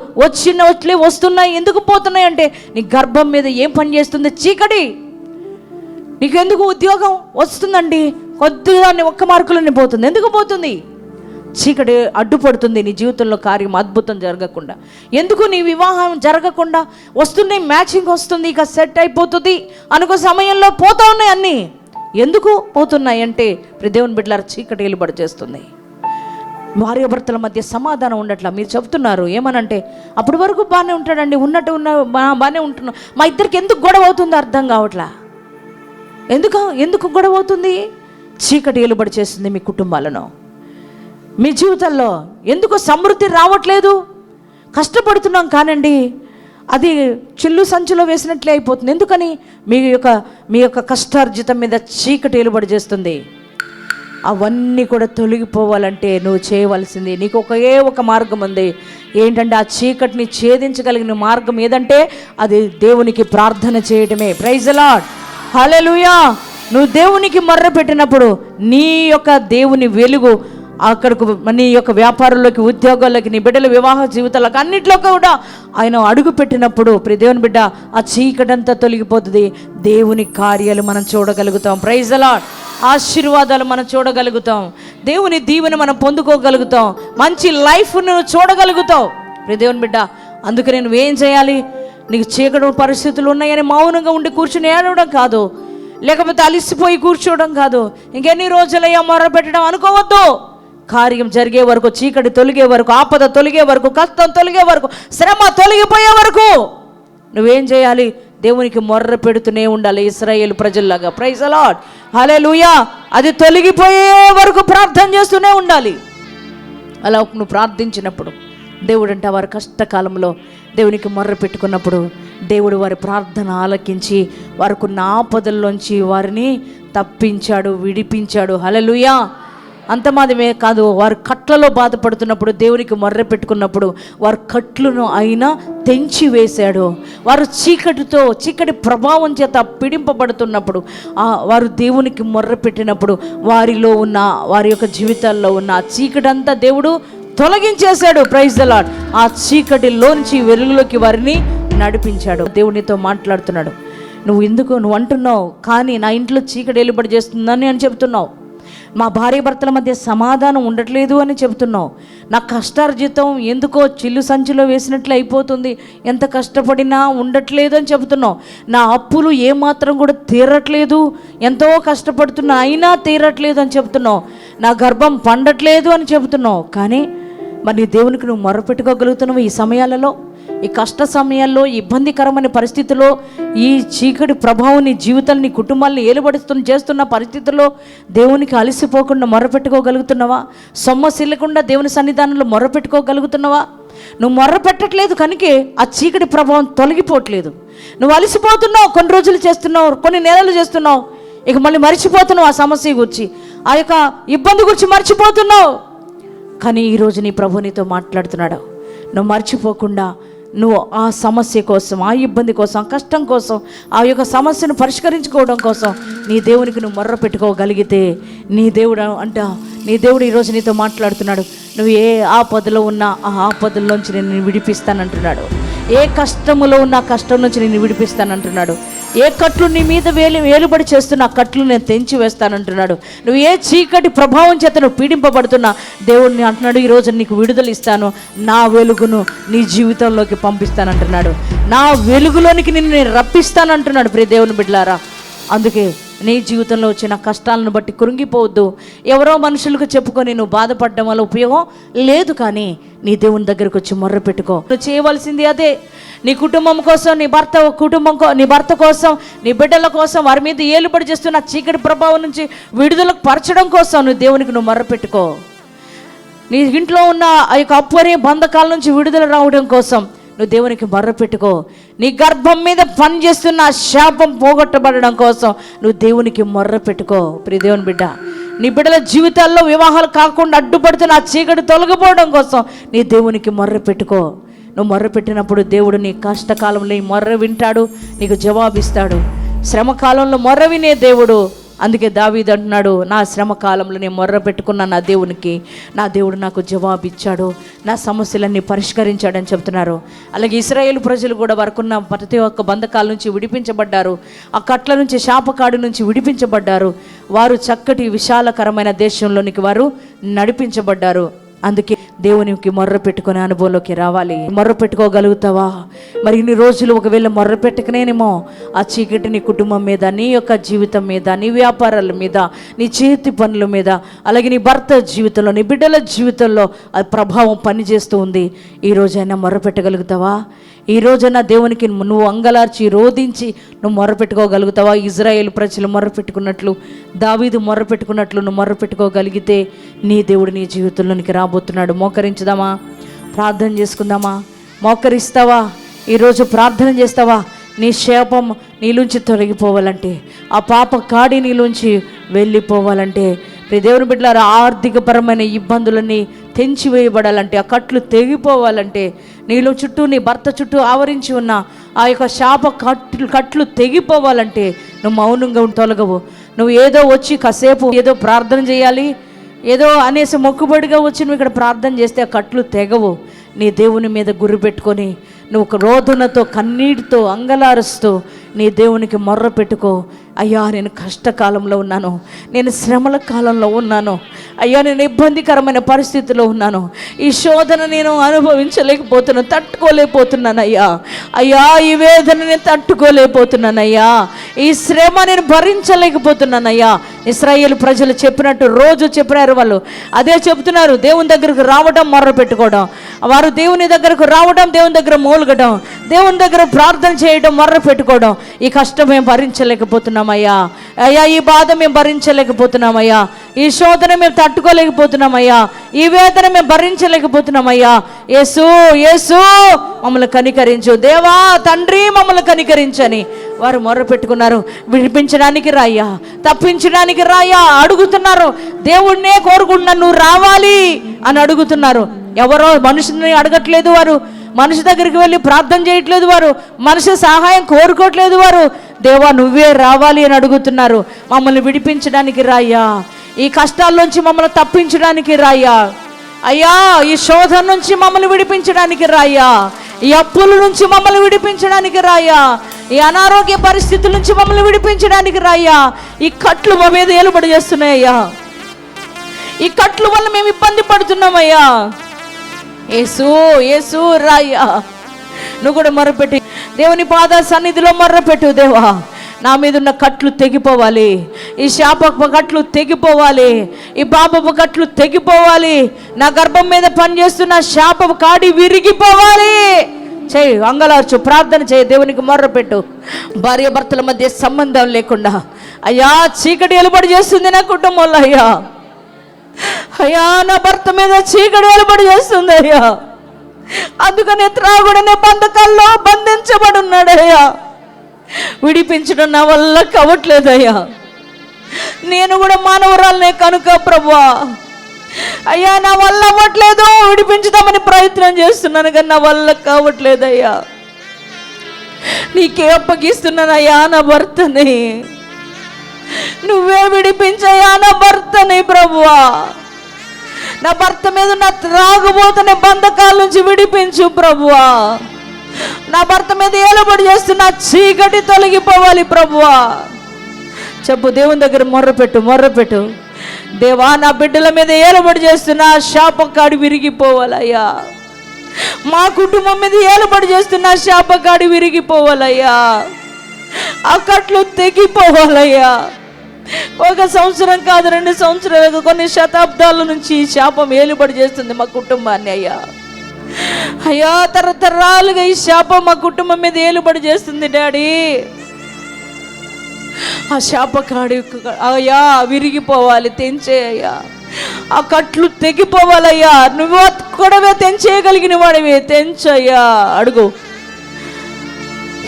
వస్తున్నాయి? ఎందుకు పోతున్నాయి అంటే నీ గర్భం మీద ఏం పని చేస్తుంది? చీకటి. నీకు ఎందుకు ఉద్యోగం వస్తుందండి, కొద్దిగా ఒక్క మార్కులోనే పోతుంది? ఎందుకు పోతుంది? చీకటి అడ్డుపడుతుంది నీ జీవితంలో కార్యం అద్భుతం జరగకుండా. ఎందుకు నీ వివాహం జరగకుండా వస్తున్నాయి, మ్యాచింగ్ వస్తుంది, ఇక సెట్ అయిపోతుంది అనుకో సమయంలో పోతా ఉన్నాయి అన్నీ. ఎందుకు పోతున్నాయి అంటే ప్రియ దేవుని బిడ్డలారా, చీకటి ఏలుబడి చేస్తుంది. భార్య భర్తల మధ్య సమాధానం ఉండట్లా. మీరు చెప్తున్నారు ఏమనంటే, అప్పటి వరకు బాగానే ఉంటాడండి, బాగానే ఉంటున్నాం, మా ఇద్దరికి ఎందుకు గొడవ అవుతుందో అర్థం కావట్లా. ఎందుకు గొడవ అవుతుంది? చీకటి ఏలుబడి చేస్తుంది మీ కుటుంబాలను. మీ జీవితాల్లో ఎందుకు సమృద్ధి రావట్లేదు? కష్టపడుతున్నాం కానండి, అది చిల్లు సంచులో వేసినట్లే అయిపోతుంది. ఎందుకని? మీ యొక్క కష్టార్జితం మీద చీకటి ఏలుబడి చేస్తుంది. అవన్నీ కూడా తొలగిపోవాలంటే నువ్వు చేయవలసింది, నీకు ఒక మార్గం ఉంది. ఏంటంటే ఆ చీకటిని ఛేదించగలిగిన మార్గం ఏదంటే అది దేవునికి ప్రార్థన చేయడమే. Praise the lord. హల్లెలూయా. నువ్వు దేవునికి మొర్ర పెట్టినప్పుడు నీ యొక్క దేవుని వెలుగు అక్కడికి, నీ యొక్క వ్యాపారంలోకి, ఉద్యోగాల్లోకి, నీ బిడ్డల వివాహ జీవితాలకు అన్నిట్లో కూడా ఆయన అడుగు పెట్టినప్పుడు ప్రియ దేవుని బిడ్డ ఆ చీకటంతా తొలగిపోతుంది. దేవుని కార్యాలు మనం చూడగలుగుతాం. Praise the lord. ఆశీర్వాదాలు మనం చూడగలుగుతాం. దేవుని దీవెన మనం పొందుకోగలుగుతాం. మంచి లైఫ్ను చూడగలుగుతాం. ప్రియ దేవుని బిడ్డ, అందుకని నువ్వేం చేయాలి? నీకు చీకటి పరిస్థితులు ఉన్నాయని మౌనంగా ఉండి కూర్చుని ఏడవడం కాదు, లేకపోతే అలిసిపోయి కూర్చోవడం కాదు, ఇంకెన్ని రోజులయ్యా మొర్ర పెట్టడం అనుకోవద్దు. కార్యం జరిగే వరకు, చీకటి తొలగే వరకు, ఆపద తొలగే వరకు, కష్టం తొలగే వరకు, శ్రమ తొలగిపోయే వరకు నువ్వేం చేయాలి? దేవునికి మొర్ర పెడుతూనే ఉండాలి, ఇశ్రాయేలు ప్రజల్లాగా. Praise the lord. హల్లెలూయా. అది తొలగిపోయే వరకు ప్రార్థన చేస్తూనే ఉండాలి. అలా నువ్వు ప్రార్థించినప్పుడు దేవుడు అంటే వారి కష్టకాలంలో దేవునికి మొర్ర పెట్టుకున్నప్పుడు దేవుడు వారి ప్రార్థన ఆలకించి వారికి ఆపదల్లోంచి వారిని తప్పించాడు, విడిపించాడు. హల్లెలూయా. అంత మాత్రమే కాదు, వారు కట్లలో బాధపడుతున్నప్పుడు దేవునికి మొర్ర పెట్టుకున్నప్పుడు వారి కట్లను ఆయన తెంచి వేశాడు. వారు చీకటి ప్రభావం చేత పీడింపబడుతున్నప్పుడు వారు దేవునికి మొర్ర పెట్టినప్పుడు వారిలో ఉన్న, వారి యొక్క జీవితాల్లో ఉన్న ఆ చీకటి అంతా దేవుడు తొలగించేశాడు. Praise the lord. ఆ చీకటిలోంచి వెలుగులోకి వారిని నడిపించాడు. దేవునితో మాట్లాడుతున్నాడు. నువ్వు అంటున్నావు కానీ నా ఇంట్లో చీకటి ఏలుబడి చేస్తుందని అని చెప్తున్నావు. మా భార్య భర్తల మధ్య సమాధానం ఉండట్లేదు అని చెబుతున్నావు. నా కష్టార్జితం ఎందుకో చిల్లు సంచిలో వేసినట్లు అయిపోతుంది, ఎంత కష్టపడినా ఉండట్లేదు అని చెబుతున్నావు. నా అప్పులు ఏమాత్రం కూడా తీరట్లేదు, ఎంతో కష్టపడుతున్నా అయినా తీరట్లేదు అని చెబుతున్నావు. నా గర్భం పండట్లేదు అని చెబుతున్నావు. కానీ మరి నీ దేవునికి నువ్వు మొరపెట్టుకోగలుగుతున్నావు ఈ సమయాలలో, ఈ కష్ట సమయాల్లో, ఇబ్బందికరమైన పరిస్థితుల్లో, ఈ చీకటి ప్రభావం నీ జీవితాన్ని, నీ కుటుంబాన్ని చేస్తున్న పరిస్థితుల్లో దేవునికి అలసిపోకుండా మొరపెట్టుకోగలుగుతున్నావా? సొమ్మసిల్లకుండా దేవుని సన్నిధానంలో మొరపెట్టుకోగలుగుతున్నావా? నువ్వు మొర్రపెట్టట్లేదు కనుకే ఆ చీకటి ప్రభావం తొలగిపోవట్లేదు. నువ్వు అలసిపోతున్నావు, కొన్ని రోజులు చేస్తున్నావు, కొన్ని నెలలు చేస్తున్నావు, ఇక మళ్ళీ మర్చిపోతున్నావు ఆ సమస్య గురించి, ఆ యొక్క ఇబ్బంది గురించి మర్చిపోతున్నావు. కానీ ఈరోజు నీ ప్రభు నీతో మాట్లాడుతున్నాడు. నువ్వు మర్చిపోకుండా నువ్వు ఆ సమస్య కోసం, ఆ ఇబ్బంది కోసం, ఆ కష్టం కోసం, ఆ యొక్క సమస్యను పరిష్కరించుకోవడం కోసం నీ దేవునికి నువ్వు మొర్ర పెట్టుకోగలిగితే నీ దేవుడు ఈరోజు నీతో మాట్లాడుతున్నాడు. నువ్వు ఏ ఆపదలో ఉన్నా ఆ ఆపదల్లోంచి నేను విడిపిస్తానంటున్నాడు. ఏ కష్టములో ఉన్న కష్టం నుంచి నేను విడిపిస్తానంటున్నాడు. ఏ కట్లు నీ మీద వేలుబడి చేస్తున్న ఆ కట్లు నేను తెంచి వేస్తానంటున్నాడు. నువ్వు ఏ చీకటి ప్రభావం చేత నువ్వు పీడింపబడుతున్నా దేవుడిని అంటున్నాడు, ఈరోజు నీకు విడుదల ఇస్తాను, నా వెలుగును నీ జీవితంలోకి పంపిస్తానంటున్నాడు. నా వెలుగులోనికి నిన్ను నేను రప్పిస్తానంటున్నాడు. ప్రియ దేవుని బిడ్డలారా, అందుకే నీ జీవితంలో వచ్చిన కష్టాలను బట్టి కృంగిపోవద్దు. ఎవరో మనుషులకు చెప్పుకొని నువ్వు బాధపడడం వల్ల ఉపయోగం లేదు. కానీ నీ దేవుని దగ్గరకు వచ్చి మొర్ర పెట్టుకో. నువ్వు చేయవలసింది అదే. నీ కుటుంబం కోసం, నీ భర్త కోసం, నీ బిడ్డల కోసం, వారి మీద ఏలుబడి చేస్తున్న చీకటి ప్రభావం నుంచి విడుదలకు పరచడం కోసం నువ్వు దేవునికి నువ్వు మొర్ర పెట్టుకో. నీ ఇంట్లో ఉన్న ఆ యొక్క అప్పుని బంధకాల నుంచి విడుదల రావడం కోసం నువ్వు దేవునికి మొర్ర పెట్టుకో. నీ గర్భం మీద పనిచేస్తున్న శాపం పోగొట్టబడడం కోసం నువ్వు దేవునికి మొర్ర పెట్టుకో. ప్రియ దేవుని బిడ్డ, నీ బిడ్డల జీవితాల్లో వివాహాలు కాకుండా అడ్డుపడుతున్న ఆ చీకటి తొలగిపోవడం కోసం నీ దేవునికి మొర్ర పెట్టుకో. నువ్వు మొర్ర పెట్టినప్పుడు దేవుడు నీ కష్టకాలంలో ఈ మొర్ర వింటాడు, నీకు జవాబిస్తాడు. శ్రమకాలంలో మొర్ర వినే దేవుడు. అందుకే దావీదు అంటున్నాడు, నా శ్రమ కాలంలో నేను మొర్ర పెట్టుకున్న నా దేవునికి, నా దేవుడు నాకు జవాబు ఇచ్చాడు, నా సమస్యలన్నీ పరిష్కరించాడని చెప్తున్నారు. అలాగే ఇశ్రాయేలు ప్రజలు కూడా వారుకున్న ప్రతి ఒక్క బంధకాల నుంచి విడిపించబడ్డారు. ఆ కట్ల నుంచి, శాపకాడు నుంచి విడిపించబడ్డారు. వారు చక్కటి విశాలకరమైన దేశంలోనికి వారు నడిపించబడ్డారు. అందుకే దేవునికి మొర్ర పెట్టుకునే అనుభవంలోకి రావాలి. మొర్ర పెట్టుకోగలుగుతావా? మరి ఇన్ని రోజులు ఒకవేళ మొర్ర పెట్టుకునేనేమో ఆ చీకటి నీ కుటుంబం మీద, నీ యొక్క జీవితం మీద, నీ వ్యాపారాల మీద, నీ చేతి పనుల మీద, అలాగే నీ భర్త జీవితంలో, నీ బిడ్డల జీవితంలో ఆ ప్రభావం పనిచేస్తూ ఉంది. ఈ రోజైనా మొర్ర పెట్టగలుగుతావా? ఈ రోజైనా దేవునికి నువ్వు అంగలార్చి రోధించి నువ్వు మొర్ర పెట్టుకోగలుగుతావా? ఇజ్రాయేలు ప్రజలు మొర్ర పెట్టుకున్నట్లు, దావీదు మొర్ర పెట్టుకున్నట్లు నువ్వు మొర్ర పెట్టుకోగలిగితే నీ దేవుడు నీ జీవితంలోనికి రాబోతున్నాడు. మోకరించుదామా? ప్రార్థన చేసుకుందామా? మోకరిస్తావా? ఈరోజు ప్రార్థన చేస్తావా? నీ శాపం నీలోంచి తొలగిపోవాలంటే, ఆ పాప కాడి నీలోంచి వెళ్ళిపోవాలంటే, ప్రియ దేవుని బిడ్డలారా, ఆర్థికపరమైన ఇబ్బందులన్నీ తెంచివేయబడాలంటే, ఆ కట్లు తెగిపోవాలంటే, నీలో చుట్టూ, నీ భర్త చుట్టూ ఆవరించి ఉన్న ఆ యొక్క శాప కట్లు తెగిపోవాలంటే నువ్వు మౌనంగా తొలగవు. నువ్వు ఏదో వచ్చి కాసేపు ఏదో ప్రార్థన చేయాలి, ఏదో అనేసి మొక్కుబడిగా వచ్చి నువ్వు ఇక్కడ ప్రార్థన చేస్తే ఆ కట్లు తెగవు. నీ దేవుని మీద గురి పెట్టుకొని నువ్వు రోదనతో, కన్నీటితో, అంగలారుస్తూ నీ దేవునికి మొర్ర పెట్టుకో. అయ్యా, నేను కష్టకాలంలో ఉన్నాను, నేను శ్రమల కాలంలో ఉన్నాను, అయ్యా నేను ఇబ్బందికరమైన పరిస్థితిలో ఉన్నాను, ఈ శోధన నేను అనుభవించలేకపోతున్నాను, తట్టుకోలేకపోతున్నాను అయ్యా, అయ్యా ఈ వేదన నేను తట్టుకోలేకపోతున్నానయ్యా, ఈ శ్రమ నేను భరించలేకపోతున్నానయ్యా. ఇశ్రాయేలు ప్రజలు చెప్పినట్టు రోజు చెప్పినారు, వాళ్ళు అదే చెబుతున్నారు. దేవుని దగ్గరకు రావడం, మొర్ర పెట్టుకోవడం. వారు దేవుని దగ్గరకు రావడం, దేవుని దగ్గర మూలగడం, దేవుని దగ్గర ప్రార్థన చేయడం, మొర్ర పెట్టుకోవడం. ఈ కష్టం మేము భరించలేకపోతున్నామయ్యా, అయ్యా ఈ బాధ మేము భరించలేకపోతున్నామయ్యా, ఈ శోధన మేము తట్టుకోలేకపోతున్నామయ్యా, ఈ వేదన మేము భరించలేకపోతున్నామయ్యా. యేసు యేసు మమ్మల్ని కనికరించు, దేవా తండ్రి మమ్మల్ని కనికరించని వారు మొర్ర పెట్టుకున్నారు. విడిపించడానికి రాయ్యా, తప్పించడానికి రాయ్యా అడుగుతున్నారు. దేవుణ్ణే కోరుకుంటున్నారు, నువ్వు రావాలి అని అడుగుతున్నారు. ఎవరో మనుషుని అడగట్లేదు, వారు మనిషి దగ్గరికి వెళ్ళి ప్రార్థన చేయట్లేదు, వారు మనిషి సహాయం కోరుకోవట్లేదు, వారు దేవా నువ్వే రావాలి అని అడుగుతున్నారు. మమ్మల్ని విడిపించడానికి రాయ్యా, ఈ కష్టాల్లోంచి మమ్మల్ని తప్పించడానికి రాయ్యా, అయ్యా ఈ శోధన నుంచి మమ్మల్ని విడిపించడానికి రాయ్యా, ఈ అప్పుల నుంచి మమ్మల్ని విడిపించడానికి రాయ్యా, ఈ అనారోగ్య పరిస్థితుల నుంచి మమ్మల్ని విడిపించడానికి రాయ్యా, ఈ కట్లు మా మీద ఏలుబడి చేస్తున్నాయ్యా, ఈ కట్లు వల్ల మేము ఇబ్బంది పడుతున్నామయ్యా. యేసు యేసు రాయ్యా, నువ్వు కూడా మొర్రపెట్టి దేవుని పాద సన్నిధిలో మొర్రపెట్టు. దేవా, నా మీద ఉన్న కట్లు తెగిపోవాలి, ఈ శాపపు కట్లు తెగిపోవాలి, ఈ పాపపు కట్లు తెగిపోవాలి, నా గర్భం మీద పనిచేస్తున్న శాపపు కాడి విరిగిపోవాలి. చేయి, అంగలార్చు, ప్రార్థన చేయి, దేవునికి మొర్రపెట్టు. భార్య భర్తల మధ్య సంబంధం లేకుండా అయ్యా చీకటి వెలుబడి చేస్తుంది నా కుటుంబంలో. అయ్యా అయ్యా నా భర్త మీద చీకటి వెలుబడి చేస్తుంది అయ్యా, అందుకనే త్రాగుడనే బంధకాల్లో బంధించబడి ఉన్నాడయ్యా. విడిపించడం నా వల్ల కావట్లేదయ్యా. నేను కూడా మానవరాలనే కనుక ప్రభువా, అయ్యా నా వల్ల అవ్వట్లేదు, విడిపించుదామని ప్రయత్నం చేస్తున్నాను కానీ నా వల్ల కావట్లేదయ్యా. నీకే అప్పగిస్తున్నానయ్యా నా భర్తని, నువ్వే విడిపించయ్యా నా భర్తని ప్రభువా. నా భర్త మీద నా త్రాగుబోతున్న బంధకాల నుంచి విడిపించు ప్రభువా. నా భర్త మీద ఏలుబడి చేస్తున్న చీకటి తొలగిపోవాలి ప్రభువా. చెప్పు, దేవుని దగ్గర మొర్రపెట్టు. దేవా, నా బిడ్డల మీద ఏలుబడి చేస్తున్న శాపకాడి విరిగిపోవాలయ్యా. మా కుటుంబం మీద ఏలుబడి చేస్తున్న శాపకాడి విరిగిపోవాలయ్యా. ఆ కట్లు తెగిపోవాలయ్యా. 1 సంవత్సరం కాదు, 2 సంవత్సరాలు, కొన్ని శతాబ్దాల నుంచి శాపం ఏలుబడి చేస్తుంది మా కుటుంబాన్ని అయ్యా. అయ్యా తరతరాలుగా ఈ శాపం మా కుటుంబం మీద ఏలుబడి చేస్తుంది డాడీ. ఆ శాపకాడి అయ్యా విరిగిపోవాలి, తెంచేయ్యా. ఆ కట్లు తెగిపోవాలయ్యా. నువ్వు ఒక్కడవే తెంచేయగలిగిన వాడివి, తెంచయ్యా. అడుగు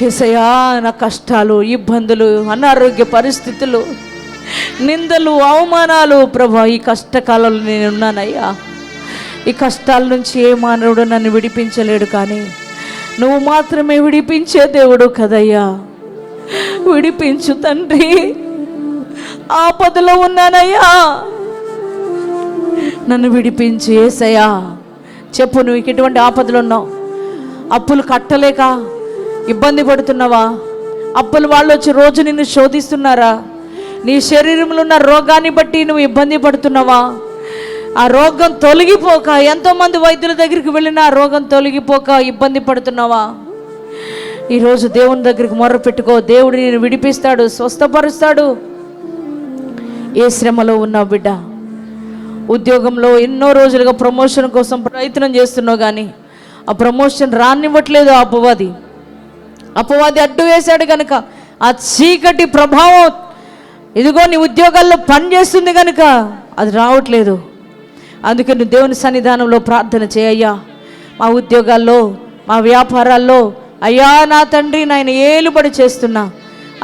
యేసయ్యా, నా కష్టాలు, ఇబ్బందులు, అనారోగ్య పరిస్థితులు, నిందలు, అవమానాలు ప్రభా, ఈ కష్టకాలంలో నేను ఉన్నానయ్యా. ఈ కష్టాల నుంచి ఏ మానవుడు నన్ను విడిపించలేడు, కానీ నువ్వు మాత్రమే విడిపించే దేవుడు కదయ్యా. విడిపించు తండ్రి, ఆపదలో ఉన్నానయ్యా, నన్ను విడిపించు యేసయ్యా. చెప్పు, నువ్వు ఎటువంటి ఆపదలు ఉన్నావు? అప్పులు కట్టలేక ఇబ్బంది పడుతున్నావా? అప్పులు వాళ్ళు వచ్చి రోజు నిన్ను శోధిస్తున్నారా? నీ శరీరంలో ఉన్న రోగాన్ని బట్టి నువ్వు ఇబ్బంది పడుతున్నావా? ఆ రోగం తొలగిపోక, ఎంతోమంది వైద్యుల దగ్గరికి వెళ్ళినా ఆ రోగం తొలగిపోక ఇబ్బంది పడుతున్నావా? ఈరోజు దేవుని దగ్గరికి మొర్రపెట్టుకో. దేవుడు నేను విడిపిస్తాడు, స్వస్థపరుస్తాడు. ఏ శ్రమలో ఉన్నావు బిడ్డ? ఉద్యోగంలో ఎన్నో రోజులుగా ప్రమోషన్ కోసం ప్రయత్నం చేస్తున్నావు, కానీ ఆ ప్రమోషన్ రానివ్వట్లేదు. అపవాది అడ్డు వేశాడు కనుక ఆ చీకటి ప్రభావం ఇదిగో నీ ఉద్యోగాల్లో పనిచేస్తుంది కనుక అది రావట్లేదు. అందుకే నువ్వు దేవుని సన్నిధానంలో ప్రార్థన చేయయ్యా. మా ఉద్యోగాల్లో, మా వ్యాపారాల్లో అయ్యా నా తండ్రి, నాయన ఏలుబడి చేస్తున్నా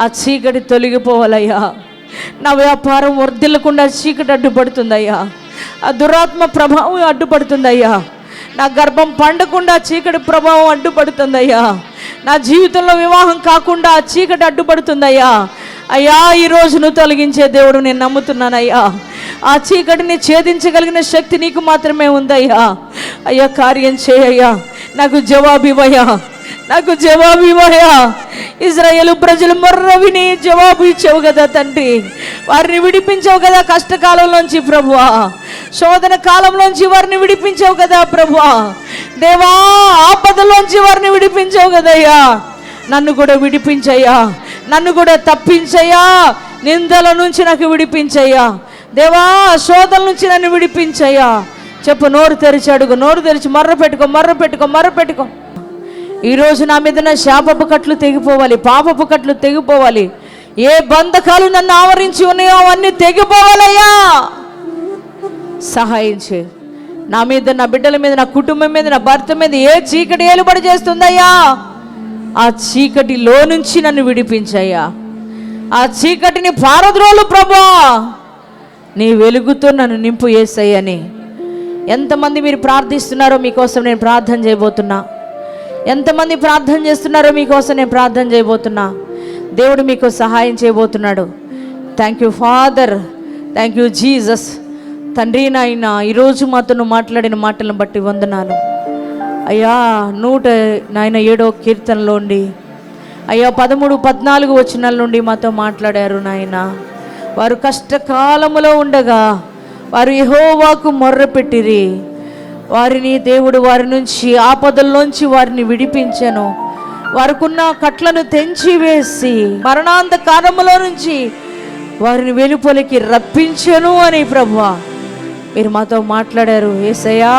ఆ చీకటి తొలగిపోవాలయ్యా. నా వ్యాపారం వర్ధిల్లకుండా చీకటి అడ్డుపడుతుందయ్యా. ఆ దురాత్మ ప్రభావం అడ్డుపడుతుందయ్యా. నా గర్భం పండకుండా చీకటి ప్రభావం అడ్డుపడుతుందయ్యా. నా జీవితంలో వివాహం కాకుండా ఆ చీకటి అడ్డుపడుతుందయ్యా. అయ్యా, ఈరోజు నువ్వు తొలగించే దేవుడు నేను నమ్ముతున్నానయ్యా. ఆ చీకటిని ఛేదించగలిగిన శక్తి నీకు మాత్రమే ఉందయ్యా. అయ్యా, కార్యం చేయయ్యా. నాకు జవాబివ్వయ్యా. ఇజ్రాయేలు ప్రజలు మొర్ర విని జవాబు ఇచ్చావు కదా తండ్రి. వారిని విడిపించావు కదా కష్టకాలంలోంచి ప్రభువా. శోధన కాలంలోంచి వారిని విడిపించావు కదా ప్రభువా. దేవా, ఆపదలోంచి వారిని విడిపించావు కదయ్యా. నన్ను కూడా విడిపించయ్యా. నన్ను కూడా తప్పించయ్యా. నిందల నుంచి నాకు విడిపించయ్యా. దేవా, శోధన నుంచి నన్ను విడిపించయ్యా. చెప్పు, నోరు తెరిచి అడుగు. నోరు తెరిచి మొర్రపెట్టుకో. ఈరోజు నా మీద నా శాపపు కట్లు తెగిపోవాలి, పాపపు కట్లు తెగిపోవాలి. ఏ బంధకాలు నన్ను ఆవరించి ఉన్నాయో అవన్నీ తెగిపోవాలయ్యా. సహాయం చేయి. నా మీద, నా బిడ్డల మీద, నా కుటుంబం మీద, నా భర్త మీద ఏ చీకటి ఏలుబడి చేస్తుందయ్యా, ఆ చీకటిలో నుంచి నన్ను విడిపించయ్యా. ఆ చీకటిని పారద్రోలు ప్రభా. నీ వెలుగుతో నన్ను నింపు యేసయ్యని. ఎంతమంది మీరు ప్రార్థిస్తున్నారో మీకోసం నేను ప్రార్థన చేయబోతున్నా. ఎంతమంది ప్రార్థన చేస్తున్నారో మీకోసం నేను ప్రార్థన చేయబోతున్నా. దేవుడు మీకు సహాయం చేయబోతున్నాడు. Thank you father, thank you Jesus. తండ్రి నాయన, ఈరోజు మాతో మాట్లాడిన మాటలను బట్టి వందనాలు అయ్యా. 107వ కీర్తనలోండి అయ్యా 13, 14 వచనాల నుండి మాతో మాట్లాడారు నాయన. వారు కష్టకాలములో ఉండగా వారు యెహోవాకు మొర్రపెట్టిరి, వారిని దేవుడు వారి నుంచి ఆపదల్లోంచి వారిని విడిపించెను. వారికున్న కట్లను తెంచివేసి మరణాంధకారములో నుంచి వారిని వెలుపలికి రప్పించెను అని ప్రభువా మీరు మాతో మాట్లాడారు. యేసయ్యా,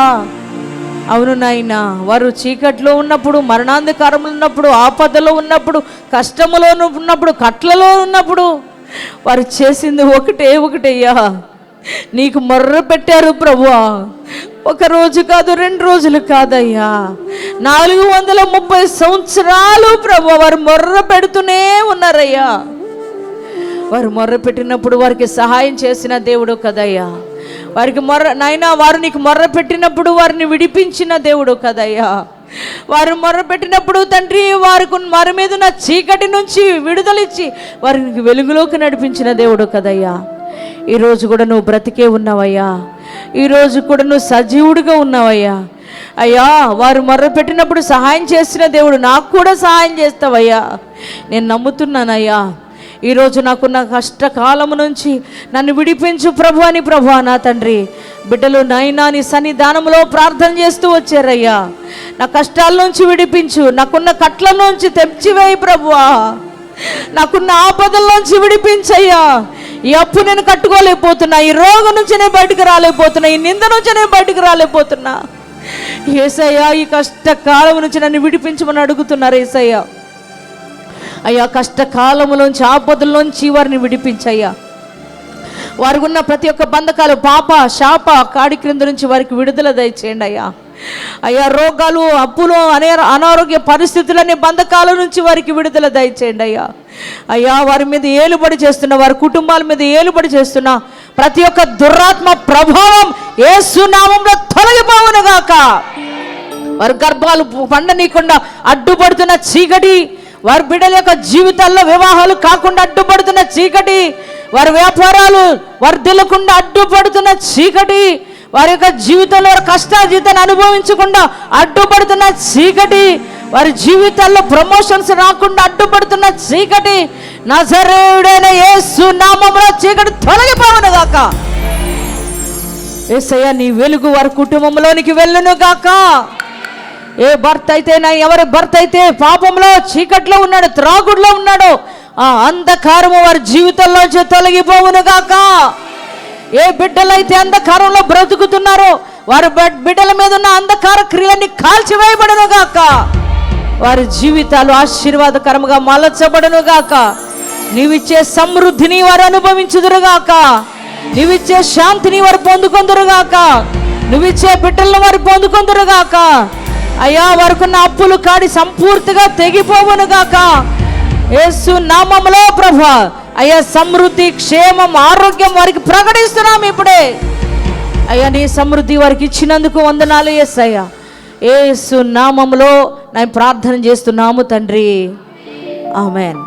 అవును నాయనా, వారు చీకట్లో ఉన్నప్పుడు, మరణాంధకారంలో ఉన్నప్పుడు, ఆపదలో ఉన్నప్పుడు, కష్టములో ఉన్నప్పుడు, కట్లలో ఉన్నప్పుడు వారు చేసింది ఒకటేయ్యా, నీకు మొర్ర పెట్టారు ప్రభువా. 1 రోజు కాదు, 2 రోజులు కాదయ్యా, 430 సంవత్సరాలు ప్రభువా వారు మొర్ర పెడుతూనే ఉన్నారయ్యా. వారు మొర్ర పెట్టినప్పుడు వారికి సహాయం చేసిన దేవుడు కదయ్యా. వారికి వారు నీకు మొర్ర పెట్టినప్పుడు వారిని విడిపించిన దేవుడు కదయ్యా. వారు మొర్ర పెట్టినప్పుడు తండ్రి వారి మీద ఉన్న చీకటి నుంచి విడుదలిచ్చి వారికి వెలుగులోకి నడిపించిన దేవుడు కదయ్యా. ఈరోజు కూడా నువ్వు బ్రతికే ఉన్నావయ్యా. ఈరోజు కూడా నువ్వు సజీవుడిగా ఉన్నావయ్యా. అయ్యా, వారు మొర్ర పెట్టినప్పుడు సహాయం చేసిన దేవుడు నాకు కూడా సహాయం చేస్తావయ్యా. నేను నమ్ముతున్నానయ్యా. ఈరోజు నాకున్న కష్టకాలము నుంచి నన్ను విడిపించు ప్రభు అని ప్రభు నా తండ్రి బిడ్డలు నాయనా నీ సన్నిధానంలో ప్రార్థన చేస్తూ వచ్చారయ్యా. నా కష్టాల నుంచి విడిపించు, నాకున్న కట్లలోంచి తెచ్చివేయి ప్రభువా, నాకున్న ఆపదల్లోంచి విడిపించయ్యా. ఈ అప్పు నేను కట్టుకోలేకపోతున్నా, ఈ రోగం నుంచి నేను బయటకు రాలేకపోతున్నా, ఈ నింద నుంచి నేను బయటకు రాలేకపోతున్నా. యేసయ్యా, ఈ కష్టకాలం నుంచి నన్ను విడిపించమని అడుగుతున్నారు యేసయ్యా. అయ్యా, కష్టకాలంలోంచి ఆపదల్లోంచి వారిని విడిపించయ్యా. వారికి ఉన్న ప్రతి ఒక్క బంధకాలు, పాప శాప కాడి క్రింద నుంచి వారికి విడుదల దయచేయండి అయ్యా. అయ్యా, రోగాలు, అప్పులు, అనారోగ్య పరిస్థితులనే బంధకాల నుంచి వారికి విడుదల దయచేయండి అయ్యా. అయ్యా, వారి మీద ఏలుబడి చేస్తున్న, వారి కుటుంబాల మీద ఏలుబడి చేస్తున్న ప్రతి ఒక్క దురాత్మ ప్రభావం యేసు నామములో తొలగిపోవునుగాక. వారి గర్భాలు పండనీయకుండా అడ్డుపడుతున్న చీకటి, వారి బిడ్డల యొక్క జీవితాల్లో వివాహాలు కాకుండా అడ్డుపడుతున్న చీకటి, వారి వ్యాపారాలు వర్ధిల్లకుండా అడ్డుపడుతున్న చీకటి, వారి యొక్క జీవితంలో కష్టాజీతాన్ని అనుభవించకుండా అడ్డుపడుతున్న చీకటి, వారి జీవితాల్లో ప్రమోషన్స్ రాకుండా అడ్డుపడుతున్న చీకటి, నజరేయుడైన యేసు నామములో చీకటి తొలగిపోవునుగాక. యేసయ్యా, నీ వెలుగు వారి కుటుంబంలోనికి వెళ్ళునుగాక. ఏ భర్త అయితే ఎవరి భర్త అయితే పాపంలో చీకట్లో ఉన్నాడు, త్రాగుడులో ఉన్నాడో ఆ అంధకారము వారి జీవితంలోంచి తొలగిపోవునుగాక. ఏ బిడ్డలైతే అంధకారంలో బ్రతుకుతున్నారో వారి బిడ్డల మీద ఉన్న అంధకార క్రియలన్నీ కాల్చివేయబడునుగాక. వారి జీవితాలు ఆశీర్వాదకరంగా మలచబడునుగాక. నీవిచ్చే సమృద్ధిని వారు అనుభవించుదురుగాక. నీవిచ్చే శాంతిని వారు పొందుకొందురుగాక. నువ్విచ్చే బిడ్డలను వారు పొందుకొందురుగాక. అయ్యా, వారికి ఉన్న అప్పులు కాడి సంపూర్తిగా తెగిపోవునుగాక. యేసు నామములో ప్రభువా అయ్యా, సమృద్ధి, క్షేమం, ఆరోగ్యం వారికి ప్రకటిస్తున్నాం ఇప్పుడే. అయ్యా, నీ సమృద్ధి వారికి ఇచ్చినందుకు వందనాలు యేసయ్యా. యేసు నామములో నేను ప్రార్థన చేస్తున్నాము తండ్రి, ఆమేన్.